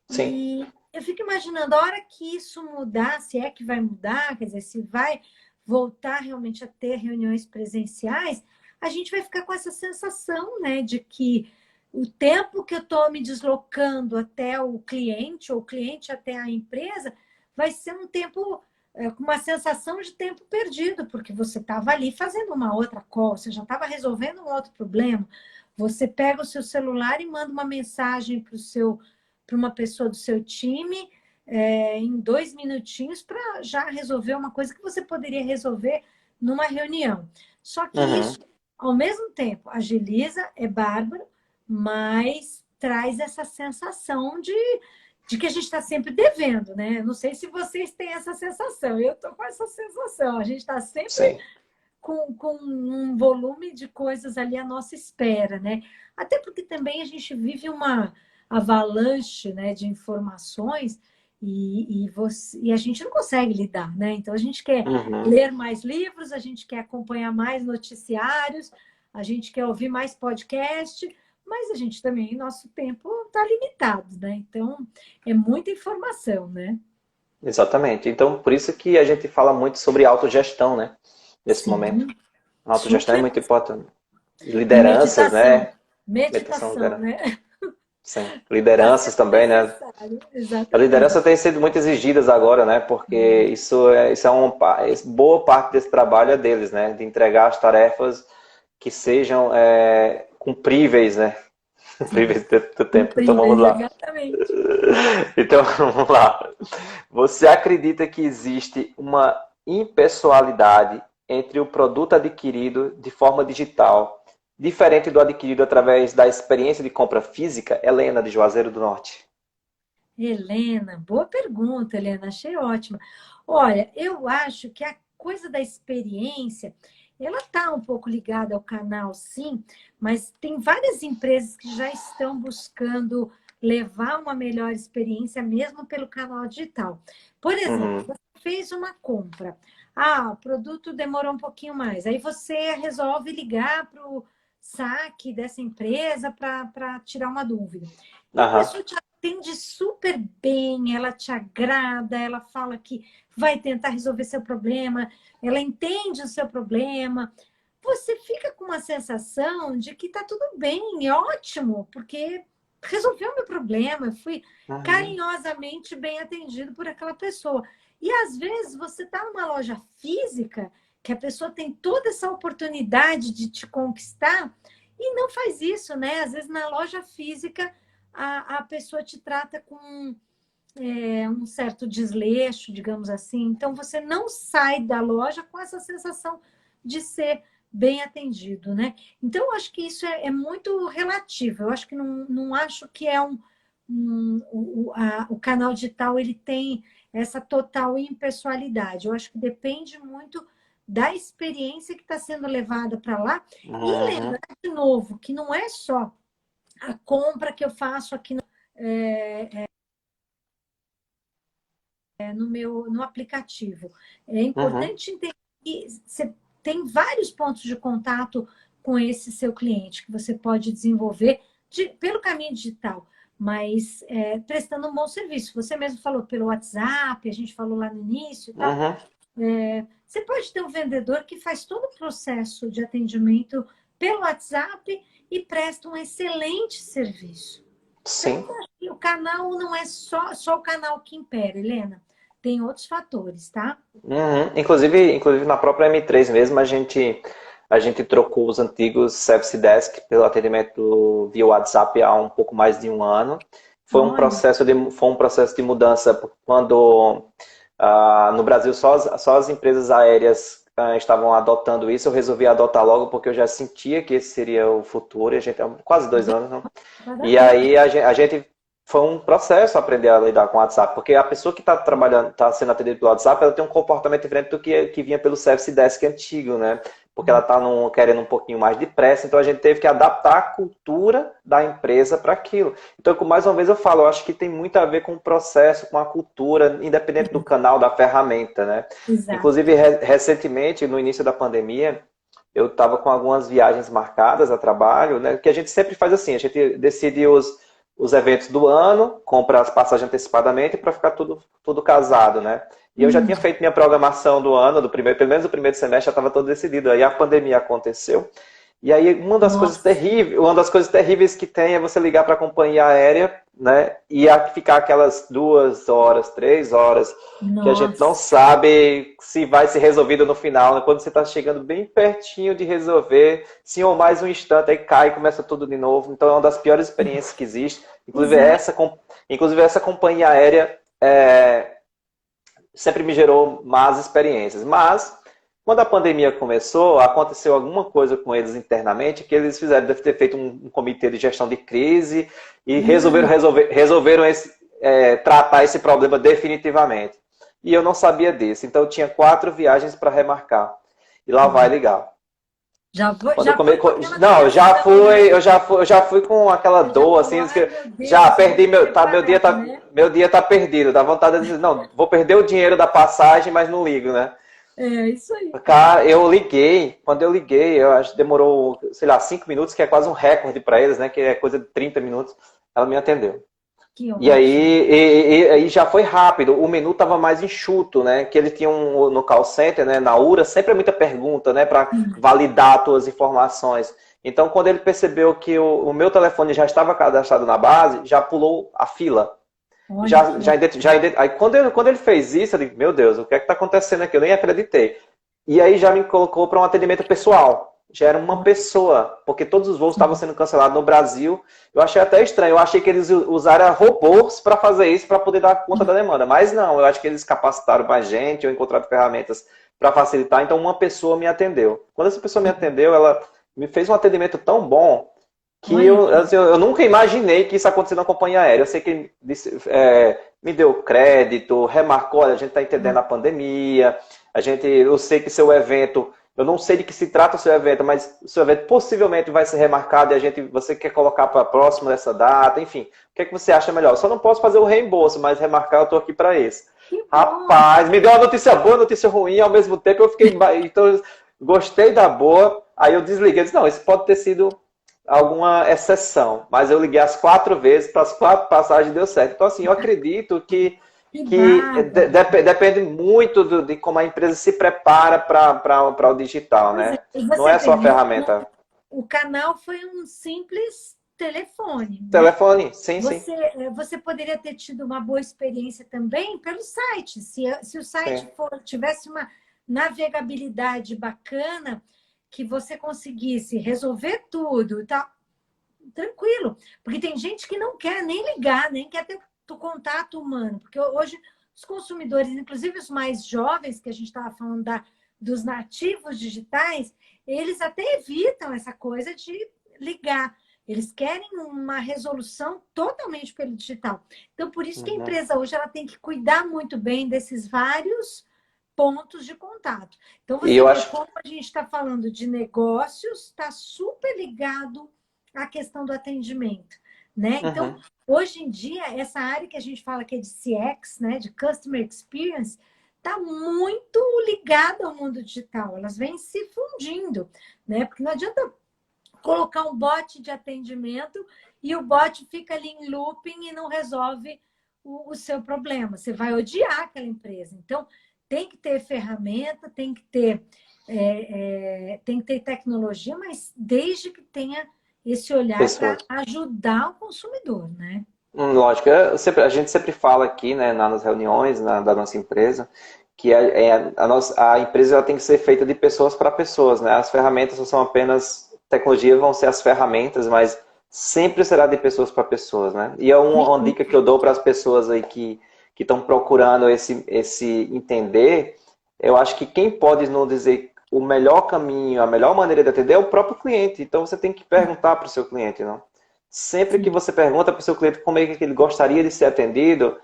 sim. E eu fico imaginando, a hora que isso mudar, se é que vai mudar, quer dizer, se vai voltar realmente a ter reuniões presenciais, a gente vai ficar com essa sensação, né, de que o tempo que eu estou me deslocando até o cliente, ou o cliente até a empresa, vai ser um tempo com uma sensação de tempo perdido, porque você estava ali fazendo uma outra call, você já estava resolvendo um outro problema. Você pega o seu celular e manda uma mensagem para uma pessoa do seu time em 2 minutinhos para já resolver uma coisa que você poderia resolver numa reunião. Só que Uhum. isso, ao mesmo tempo, agiliza, é bárbaro, mas traz essa sensação de que a gente está sempre devendo, né? Não sei se vocês têm essa sensação, eu estou com essa sensação. A gente está sempre Sim. com um volume de coisas ali à nossa espera, né? Até porque também a gente vive uma avalanche, né, de informações e a gente não consegue lidar, né? Então a gente quer Uhum. ler mais livros, a gente quer acompanhar mais noticiários, a gente quer ouvir mais podcast, mas a gente também, nosso tempo está limitado, né? Então é muita informação, né? Exatamente. Então, por isso que a gente fala muito sobre autogestão, né? Nesse momento. Sim, A autogestão é super. muito importante. E Lideranças, meditação. né? Meditação, Meditação, né? sim. Está Lideranças sendo também, né? necessário, A liderança exatamente. tem sido muito exigida agora, né? Porque isso é boa parte desse trabalho é deles, né? De entregar as tarefas que sejam cumpríveis, né? Sim, Cumpríveis do tempo. Então vamos cumpríveis, lá. exatamente. Então vamos lá. Você acredita que existe uma impessoalidade entre o produto adquirido de forma digital, diferente do adquirido através da experiência de compra física? Helena, de Juazeiro do Norte. Helena, boa pergunta, Helena, achei ótima. Olha, eu acho que a coisa da experiência, ela está um pouco ligada ao canal, sim, mas tem várias empresas que já estão buscando levar uma melhor experiência mesmo pelo canal digital. Por exemplo, Uhum. você fez uma compra. Ah, o produto demorou um pouquinho mais. Aí você resolve ligar para o saque dessa empresa para tirar uma dúvida. E a Aham. pessoa te atende super bem, ela te agrada, ela fala que vai tentar resolver seu problema, ela entende o seu problema. Você fica com uma sensação de que está tudo bem, é ótimo, porque resolveu meu problema, eu fui Uhum. carinhosamente bem atendido por aquela pessoa. E às vezes você está numa loja física, que a pessoa tem toda essa oportunidade de te conquistar e não faz isso, né? Às vezes na loja física a pessoa te trata com um certo desleixo, digamos assim. Então, você não sai da loja com essa sensação de ser bem atendido, né? Então, eu acho que isso é muito relativo. Eu acho que não acho que é o canal digital ele tem essa total impessoalidade. Eu acho que depende muito da experiência que está sendo levada para lá. E Uhum. lembrar de novo que não é só a compra que eu faço aqui no aplicativo. É Uhum. importante entender que você tem vários pontos de contato com esse seu cliente que você pode desenvolver pelo caminho digital, mas prestando um bom serviço. Você mesmo falou pelo WhatsApp, a gente falou lá no início e tal. Uhum. Você pode ter um vendedor que faz todo o processo de atendimento pelo WhatsApp e presta um excelente serviço. Então, Sim. o canal não é só o canal que impera, Helena. Tem outros fatores, tá? Uhum. Inclusive na própria M3 mesmo, a gente trocou os antigos Service Desk pelo atendimento via WhatsApp há um pouco mais de um ano. Olha, Foi um processo de mudança quando no Brasil só as empresas aéreas estavam adotando isso. Eu resolvi adotar logo porque eu já sentia que esse seria o futuro. E a gente há quase 2 anos, não? E parabéns. aí a gente foi um processo aprender a lidar com o WhatsApp, porque a pessoa que está trabalhando, está sendo atendida pelo WhatsApp, ela tem um comportamento diferente do que vinha pelo Service Desk antigo, né? Porque ela está querendo um pouquinho mais de pressa, então a gente teve que adaptar a cultura da empresa para aquilo. Então, mais uma vez eu falo, eu acho que tem muito a ver com o processo, com a cultura, independente do canal, da ferramenta, né? Exato. Inclusive, recentemente, no início da pandemia, eu estava com algumas viagens marcadas a trabalho, né? Que a gente sempre faz assim, a gente decide os eventos do ano, compra as passagens antecipadamente para ficar tudo casado, né? E eu já tinha feito minha programação do ano, pelo menos do primeiro semestre, já estava todo decidido. Aí a pandemia aconteceu. E aí Nossa. uma das coisas terríveis que tem é você ligar para a companhia aérea, né? E ficar aquelas 2 horas, 3 horas, que a gente não Nossa. sabe se vai ser resolvido no final, né? Quando você está chegando bem pertinho de resolver, sim ou mais um instante, aí cai e começa tudo de novo. Então é uma das piores experiências que existe. Exato. Inclusive essa companhia aérea sempre me gerou más experiências. Mas, quando a pandemia começou, aconteceu alguma coisa com eles internamente que eles fizeram, deve ter feito um comitê de gestão de crise e resolveram tratar esse problema definitivamente. E eu não sabia disso. Então, eu tinha 4 viagens para remarcar. E lá vai ligar. Quando eu Já come... foi com aquela Não, tensão, né? eu já fui com aquela Você já dor, falou, assim, ai meu já Deus, vou perdi me preparar, né? meu dia tá perdido. Dá vontade de dizer, não, vou perder o dinheiro da passagem, mas não ligo, né? É isso aí. Cara, quando eu liguei, eu acho que demorou, sei lá, 5 minutos, que é quase um recorde para eles, né? Que é coisa de 30 minutos. Ela me atendeu. Que E ótimo. aí, aí já foi rápido. O menu estava mais enxuto, né? Que ele tinha no call center, né? Na URA, sempre é muita pergunta, né? Para Sim. validar as tuas informações. Então, quando ele percebeu que o meu telefone já estava cadastrado na base, já pulou a fila. Olha que Aí quando ele fez isso, eu digo, meu Deus, o que é que está acontecendo aqui? Eu nem acreditei. E aí já me colocou para um atendimento pessoal. Já era uma pessoa, porque todos os voos estavam ótimo. sendo cancelados no Brasil. Eu achei até estranho. Eu achei que eles usaram robôs para fazer isso, para poder dar conta da demanda. Mas não, eu acho que eles capacitaram mais gente ou encontraram ferramentas para facilitar. Então, uma pessoa me atendeu. Quando essa pessoa me atendeu, ela me fez um atendimento tão bom que Olha que eu nunca imaginei que isso acontecesse na companhia aérea. Eu sei que ele me deu crédito, remarcou, olha, a gente está entendendo a pandemia, eu sei que seu evento, eu não sei de que se trata o seu evento, mas o seu evento possivelmente vai ser remarcado e você quer colocar para próximo dessa data, enfim. O que é que você acha melhor? Eu só não posso fazer o reembolso, mas remarcar eu estou aqui para isso. bom. Rapaz, me deu uma notícia boa, notícia ruim, ao mesmo tempo eu fiquei. Então, gostei da boa, aí eu desliguei. Disse, não, isso pode ter sido alguma exceção, mas eu liguei as 4 vezes, para as 4 passagens deu certo. Então, assim, eu acredito Que que bárbaro. depende muito de como a empresa se prepara para o digital, Pois né? é, e Não você é vê, só a né? ferramenta. O canal foi um simples telefone, né? Telefone, sim, sim, Você poderia ter tido uma boa experiência também pelo site. Se o site sim. tivesse uma navegabilidade bacana, que você conseguisse resolver tudo e tal, tranquilo. Porque tem gente que não quer nem ligar, nem quer ter o contato humano. Porque hoje os consumidores, inclusive os mais jovens, que a gente estava falando dos nativos digitais, eles até evitam essa coisa de ligar. Eles querem uma resolução totalmente pelo digital. Então, por isso que a Uhum. empresa hoje ela tem que cuidar muito bem desses vários pontos de contato. Então, E você eu vê acho. como a gente está falando de negócios, está super ligado à questão do atendimento, né? Então, Uhum. hoje em dia, essa área que a gente fala que é de CX, né, de Customer Experience, está muito ligada ao mundo digital. Elas vêm se fundindo, né? Porque não adianta colocar um bot de atendimento e o bot fica ali em looping e não resolve o seu problema. Você vai odiar aquela empresa. Então, tem que ter ferramenta, tem que ter tecnologia, mas desde que tenha esse olhar para Pessoas. ajudar o consumidor, né? Lógico, a gente sempre fala aqui, né, nas reuniões da nossa empresa, que a empresa ela tem que ser feita de pessoas para pessoas, né? As ferramentas não são apenas tecnologia, vão ser as ferramentas, mas sempre será de pessoas para pessoas, né? E é uma dica que eu dou para as pessoas aí que estão procurando esse entender, eu acho que quem pode nos dizer o melhor caminho, a melhor maneira de atender é o próprio cliente. Então você tem que perguntar para o seu cliente, não? Sempre que Sim, você pergunta para o seu cliente como é que ele gostaria de ser atendido,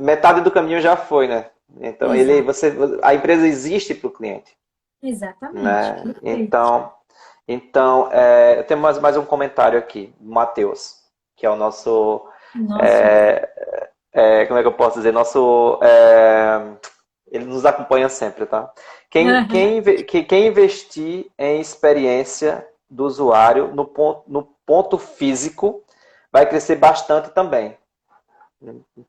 metade do caminho já foi, né? Então exato, a empresa existe para o cliente, exatamente. né? Perfeito. Eu tenho mais um comentário aqui, do Matheus, que é o nosso, Nosso, como é que eu posso dizer, nosso Ele nos acompanha sempre, tá? Aham. Quem investir em experiência do usuário no ponto físico vai crescer bastante também.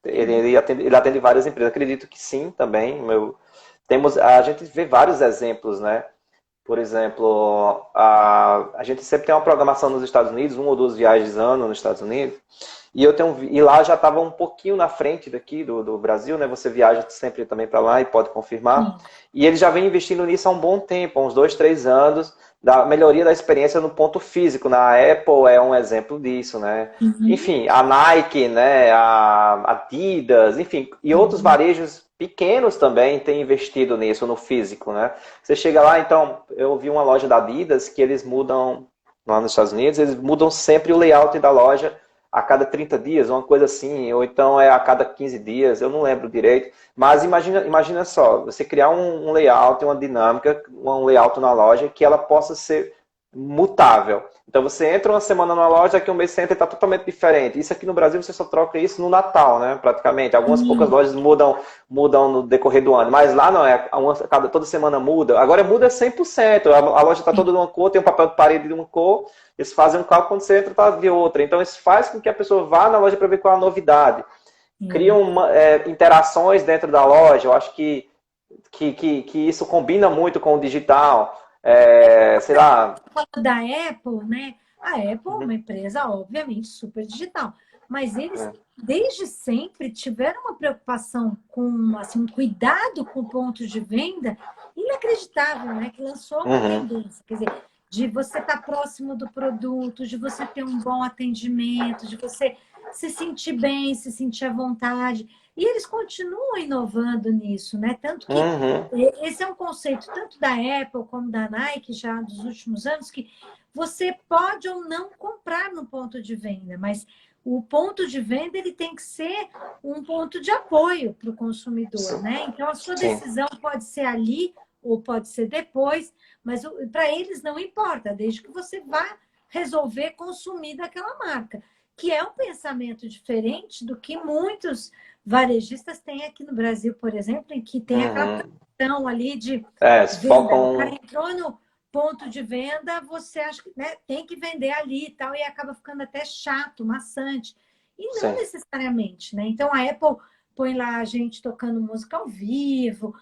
Ele atende várias empresas. Acredito que sim também. A gente vê vários exemplos, né? Por exemplo, a gente sempre tem uma programação nos Estados Unidos, 1 ou 2 viagens ano nos Estados Unidos, e lá já estava um pouquinho na frente daqui do Brasil, né? Você viaja sempre também para lá e pode confirmar. Sim. E ele já vem investindo nisso há um bom tempo, há uns 2, 3 anos, da melhoria da experiência no ponto físico. Na Apple é um exemplo disso, né? Uhum. Enfim, a Nike, né? A Adidas, enfim, e outros Uhum. varejos pequenos também têm investido nisso, no físico, né? Você chega lá, então, eu vi uma loja da Adidas que eles mudam, lá nos Estados Unidos, eles mudam sempre o layout da loja a cada 30 dias, uma coisa assim, ou então é a cada 15 dias, eu não lembro direito. Mas imagina só, você criar um layout, uma dinâmica, um layout na loja que ela possa ser mutável. Então você entra uma semana na loja, daqui um mês você entra e está totalmente diferente. Isso aqui no Brasil você só troca isso no Natal, né? Praticamente. Algumas poucas Sim. lojas mudam no decorrer do ano. Mas lá não, toda semana muda. Agora muda 100%. A loja está toda de uma cor, tem um papel de parede de uma cor, eles fazem um cálculo quando você entra, tá de outra. Então isso faz com que a pessoa vá na loja para ver qual é a novidade. Criam interações dentro da loja. Eu acho que isso combina muito com o digital. Sei lá. Da Apple, né? A Apple é Uhum, uma empresa, obviamente, super digital, mas eles é, desde sempre tiveram uma preocupação com, assim, um cuidado com o ponto de venda inacreditável, né? Que lançou uma uhum, tendência, quer dizer, de você estar próximo do produto, de você ter um bom atendimento, de você se sentir bem, se sentir à vontade. E eles continuam inovando nisso, né? Tanto que uhum, esse é um conceito tanto da Apple como da Nike já dos últimos anos, que você pode ou não comprar no ponto de venda, mas o ponto de venda ele tem que ser um ponto de apoio para o consumidor, sim, né? Então a sua sim, decisão pode ser ali ou pode ser depois, mas para eles não importa, desde que você vá resolver consumir daquela marca, que é um pensamento diferente do que muitos varejistas têm aqui no Brasil, por exemplo, em que tem aquela uhum. ali de venda. O cara Focam. entrou no ponto de venda, você acha que, né, tem que vender ali e tal, e acaba ficando até chato, maçante. E não Sim. necessariamente, né? Então a Apple põe lá a gente tocando música ao vivo,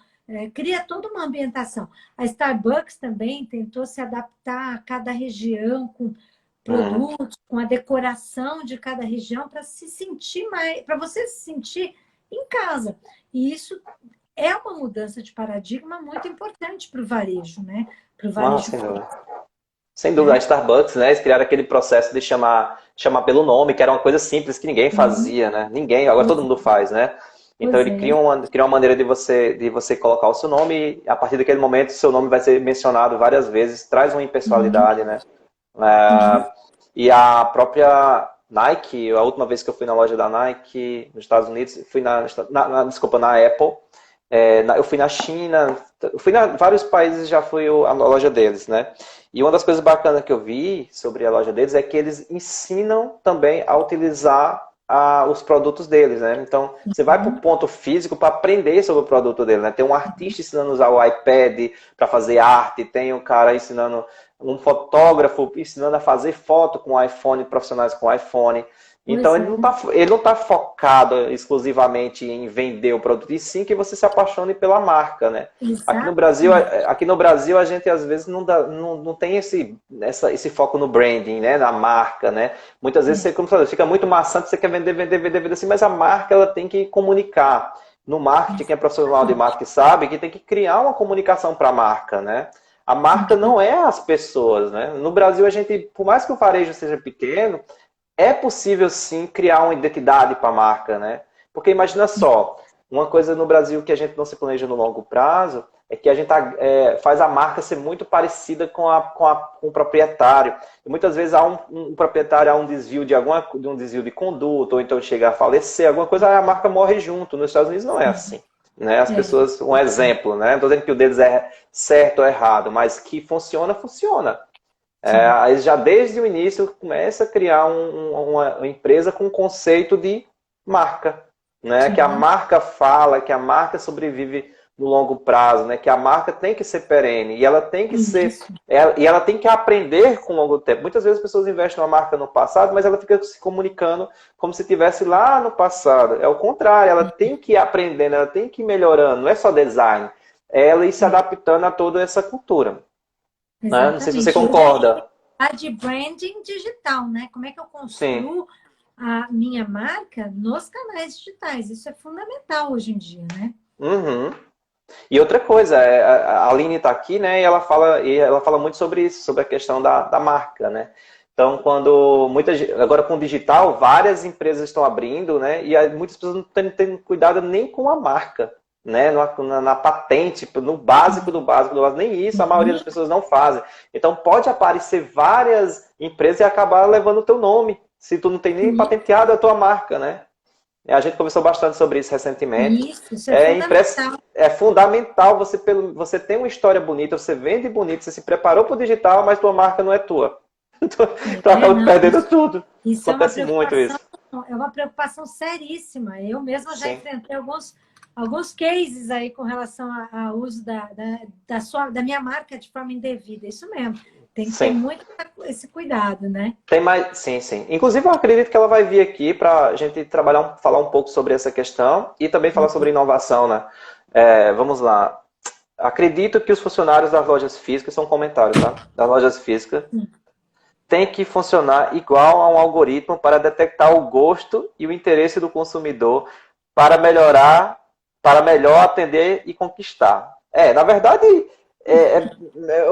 cria toda uma ambientação. A Starbucks também tentou se adaptar a cada região com Uhum. produtos, com a decoração de cada região para se sentir mais, para você se sentir em casa. E isso é uma mudança de paradigma muito importante para o varejo, né? Para o Ah, varejo sem físico, dúvida. Sem dúvida, a né? Starbucks, né? Eles criaram aquele processo de chamar pelo nome, que era uma coisa simples que ninguém Uhum. fazia, né? Ninguém, agora todo mundo faz, né? Então Pois ele é. cria uma maneira de você colocar o seu nome e a partir daquele momento seu nome vai ser mencionado várias vezes, traz uma Uhum. impessoalidade, né? Uhum. E a própria Nike, a última vez que eu fui na loja da Nike nos Estados Unidos, fui desculpa, na Apple, eu fui na China, eu fui em vários países, já fui a loja deles, né? E uma das coisas bacanas que eu vi sobre a loja deles é que eles ensinam também a utilizar os produtos deles, né? Então, você vai para o Uhum. ponto físico para aprender sobre o produto dele, né? Tem um artista ensinando a usar o iPad para fazer arte, tem um cara ensinando, um fotógrafo ensinando a fazer foto com o iPhone, profissionais com o iPhone. Então Pois ele é. não tá focado exclusivamente em vender o produto, e sim que você se apaixone pela marca, né? Aqui no Brasil, Exatamente. aqui no Brasil a gente às vezes não tem esse foco no branding, né? Na marca, né? Muitas vezes você, É. como você falou, fica muito maçante, você quer vender, vender, vender, vender assim, mas a marca ela tem que comunicar. No marketing, quem é profissional de Exatamente. marketing sabe que tem que criar uma comunicação para a marca, né? A marca não é as pessoas, né? No Brasil a gente, por mais que o varejo seja pequeno, é possível sim criar uma identidade para a marca, né? Porque imagina só, uma coisa no Brasil que a gente não se planeja no longo prazo é que a gente faz a marca ser muito parecida com o proprietário. E muitas vezes um proprietário há um desvio de um desvio de conduta, ou então chega a falecer, alguma coisa, a marca morre junto. Nos Estados Unidos não é assim. Né? As É. pessoas, um exemplo, né? Não estou dizendo que o deles é certo ou errado, mas que funciona, funciona. Sim. Aí já desde o início começa a criar uma empresa com um conceito de marca, né? Que a Sim. marca fala, que a marca sobrevive no longo prazo, né? Que a marca tem que ser perene e ela tem que ser Isso. e ela tem que aprender com o longo tempo. Muitas vezes as pessoas investem numa marca no passado, mas ela fica se comunicando como se estivesse lá no passado. É o contrário, ela tem que ir aprendendo, ela tem que ir melhorando, não é só design, é ela ir se adaptando a toda essa cultura, né? Não sei se você Exatamente. E concorda. a de branding digital, né? Como é que eu Sim. construo a minha marca nos canais digitais? Isso é fundamental hoje em dia, né? Uhum. E outra coisa, a Aline está aqui, né? E ela fala muito sobre isso, sobre a questão da marca, né? Então, quando agora com o digital, várias empresas estão abrindo, né? E muitas pessoas não estão tendo cuidado nem com a marca, né? Na patente, no básico do básico do básico, nem isso a maioria das pessoas não fazem. Então, pode aparecer várias empresas e acabar levando o teu nome, se tu não tem nem Sim, patenteado a tua marca, né? A gente conversou bastante sobre isso recentemente. isso é fundamental. É fundamental você ter uma história bonita, você vende bonito, você se preparou para o digital, mas tua marca não é tua. Tu É, acaba não, perdendo tudo. isso Acontece muito isso. é uma preocupação seríssima. Eu mesma já Sim, enfrentei alguns cases aí com relação ao uso da minha marca de forma indevida. Isso mesmo. Tem que ter sim. muito esse cuidado, né? Tem mais, sim, sim. Inclusive, eu acredito que ela vai vir aqui para a gente trabalhar, falar um pouco sobre essa questão e também falar sobre inovação, né? Vamos lá. Acredito que os funcionários das lojas físicas, são comentários, tá? Das lojas físicas, tem que funcionar igual a um algoritmo para detectar o gosto e o interesse do consumidor para para melhor atender e conquistar. Na verdade,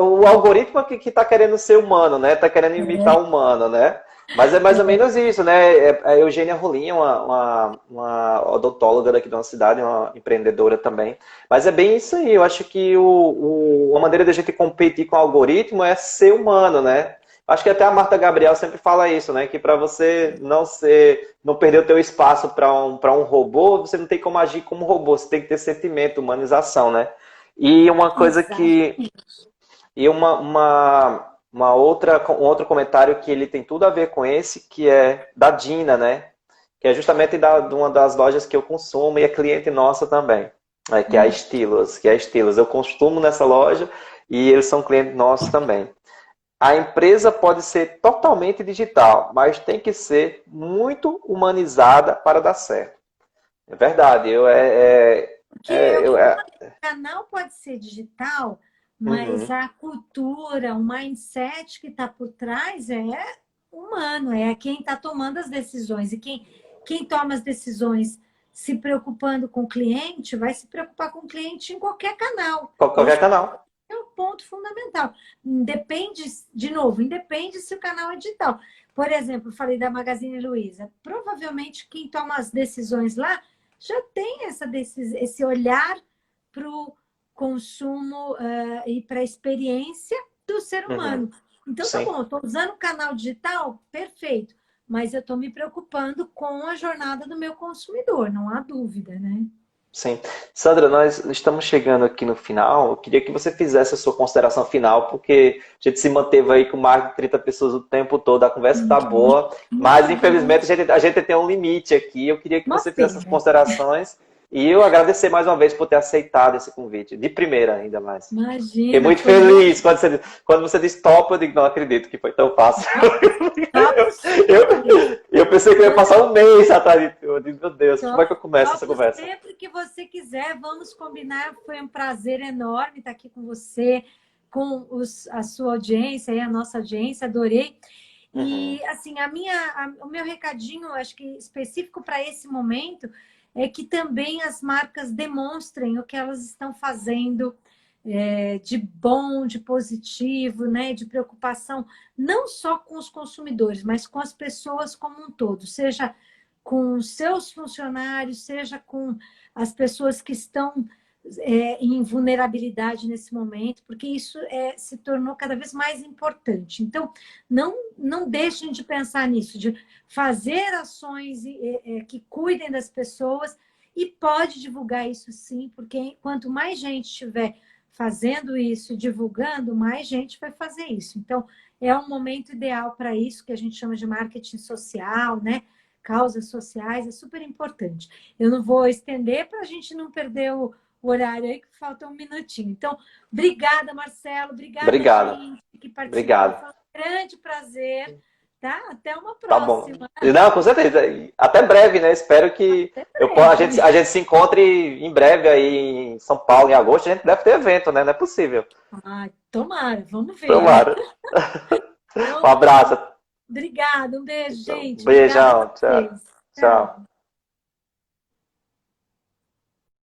o algoritmo que está querendo ser humano, né? Está querendo imitar o humano, né? Mas é mais ou menos isso, né? A Eugênia Rolim, uma odontóloga daqui da nossa cidade, uma empreendedora também. Mas é bem isso aí. Eu acho que a maneira da gente competir com o algoritmo é ser humano, né? Acho que até a Marta Gabriel sempre fala isso, né? Que para você não perder o teu espaço para um robô, você não tem como agir como robô, você tem que ter sentimento, humanização, né? E uma coisa que Exatamente. e um outro comentário que ele tem tudo a ver com esse, que é da Dina, né? Que é justamente de uma das lojas que eu consumo e é cliente nossa também, né? Que é a Estilos, que é a Estilos. Eu consumo nessa loja e eles são clientes nossos também. A empresa pode ser totalmente digital, mas tem que ser muito humanizada para dar certo. É verdade. Porque Eu, é, o canal pode ser digital, mas uhum, a cultura, o mindset que está por trás é humano, é quem está tomando as decisões. E quem toma as decisões se preocupando com o cliente, vai se preocupar com o cliente em qualquer canal. qualquer canal. É o ponto fundamental. Depende, de novo, independe se o canal é digital. Por exemplo, eu falei da Magazine Luiza. Provavelmente quem toma as decisões lá já tem esse olhar para o consumo e para a experiência do ser Uhum, humano. Então, tá sim. bom, eu estou usando o canal digital, perfeito. Mas eu estou me preocupando com a jornada do meu consumidor, não há dúvida, né? Sim. Sandra, nós estamos chegando aqui no final. Eu queria que você fizesse a sua consideração final, porque a gente se manteve aí com mais de 30 pessoas o tempo todo, a conversa está boa, mas Muito bom. infelizmente a gente tem um limite aqui. Eu queria que Uma você fizesse as pena. considerações e eu agradecer mais uma vez por ter aceitado esse convite, de primeira ainda mais. Fiquei Imagina, muito foi muito feliz quando você disse top, eu digo, não acredito que foi tão fácil. top super. Eu pensei que eu ia passar um mês atrás de tudo. Eu digo, meu Deus, como é que eu começo essa Topo conversa? sempre que você quiser, vamos combinar. Foi um prazer enorme estar aqui com você, com a sua audiência e a nossa audiência, adorei. Uhum. E assim, o meu recadinho, acho que específico para esse momento, é que também as marcas demonstrem o que elas estão fazendo de bom, de positivo, né, de preocupação, não só com os consumidores, mas com as pessoas como um todo, seja com seus funcionários, seja com as pessoas que estão em vulnerabilidade nesse momento, porque isso se tornou cada vez mais importante. Então, não deixem de pensar nisso, de fazer ações que cuidem das pessoas e pode divulgar isso sim, porque quanto mais gente estiver fazendo isso, divulgando, mais gente vai fazer isso. Então, é um momento ideal para isso, que a gente chama de marketing social, né? Causas sociais, é super importante. Eu não vou estender para a gente não perder o horário aí, que falta um minutinho. Então, obrigada, Marcelo. Obrigada, Obrigado. gente, que participou. Obrigado. Foi um grande prazer, tá? Até uma Tá bom. próxima. Não, com certeza. Até breve, né? Espero que a gente se encontre em breve aí em São Paulo, em agosto. A gente deve ter evento, né? Não é possível. Ai, tomara, vamos ver. Tomara. Então, Um abraço. obrigada, um beijo, gente. Beijão. Obrigada a Tchau. vocês. Tchau.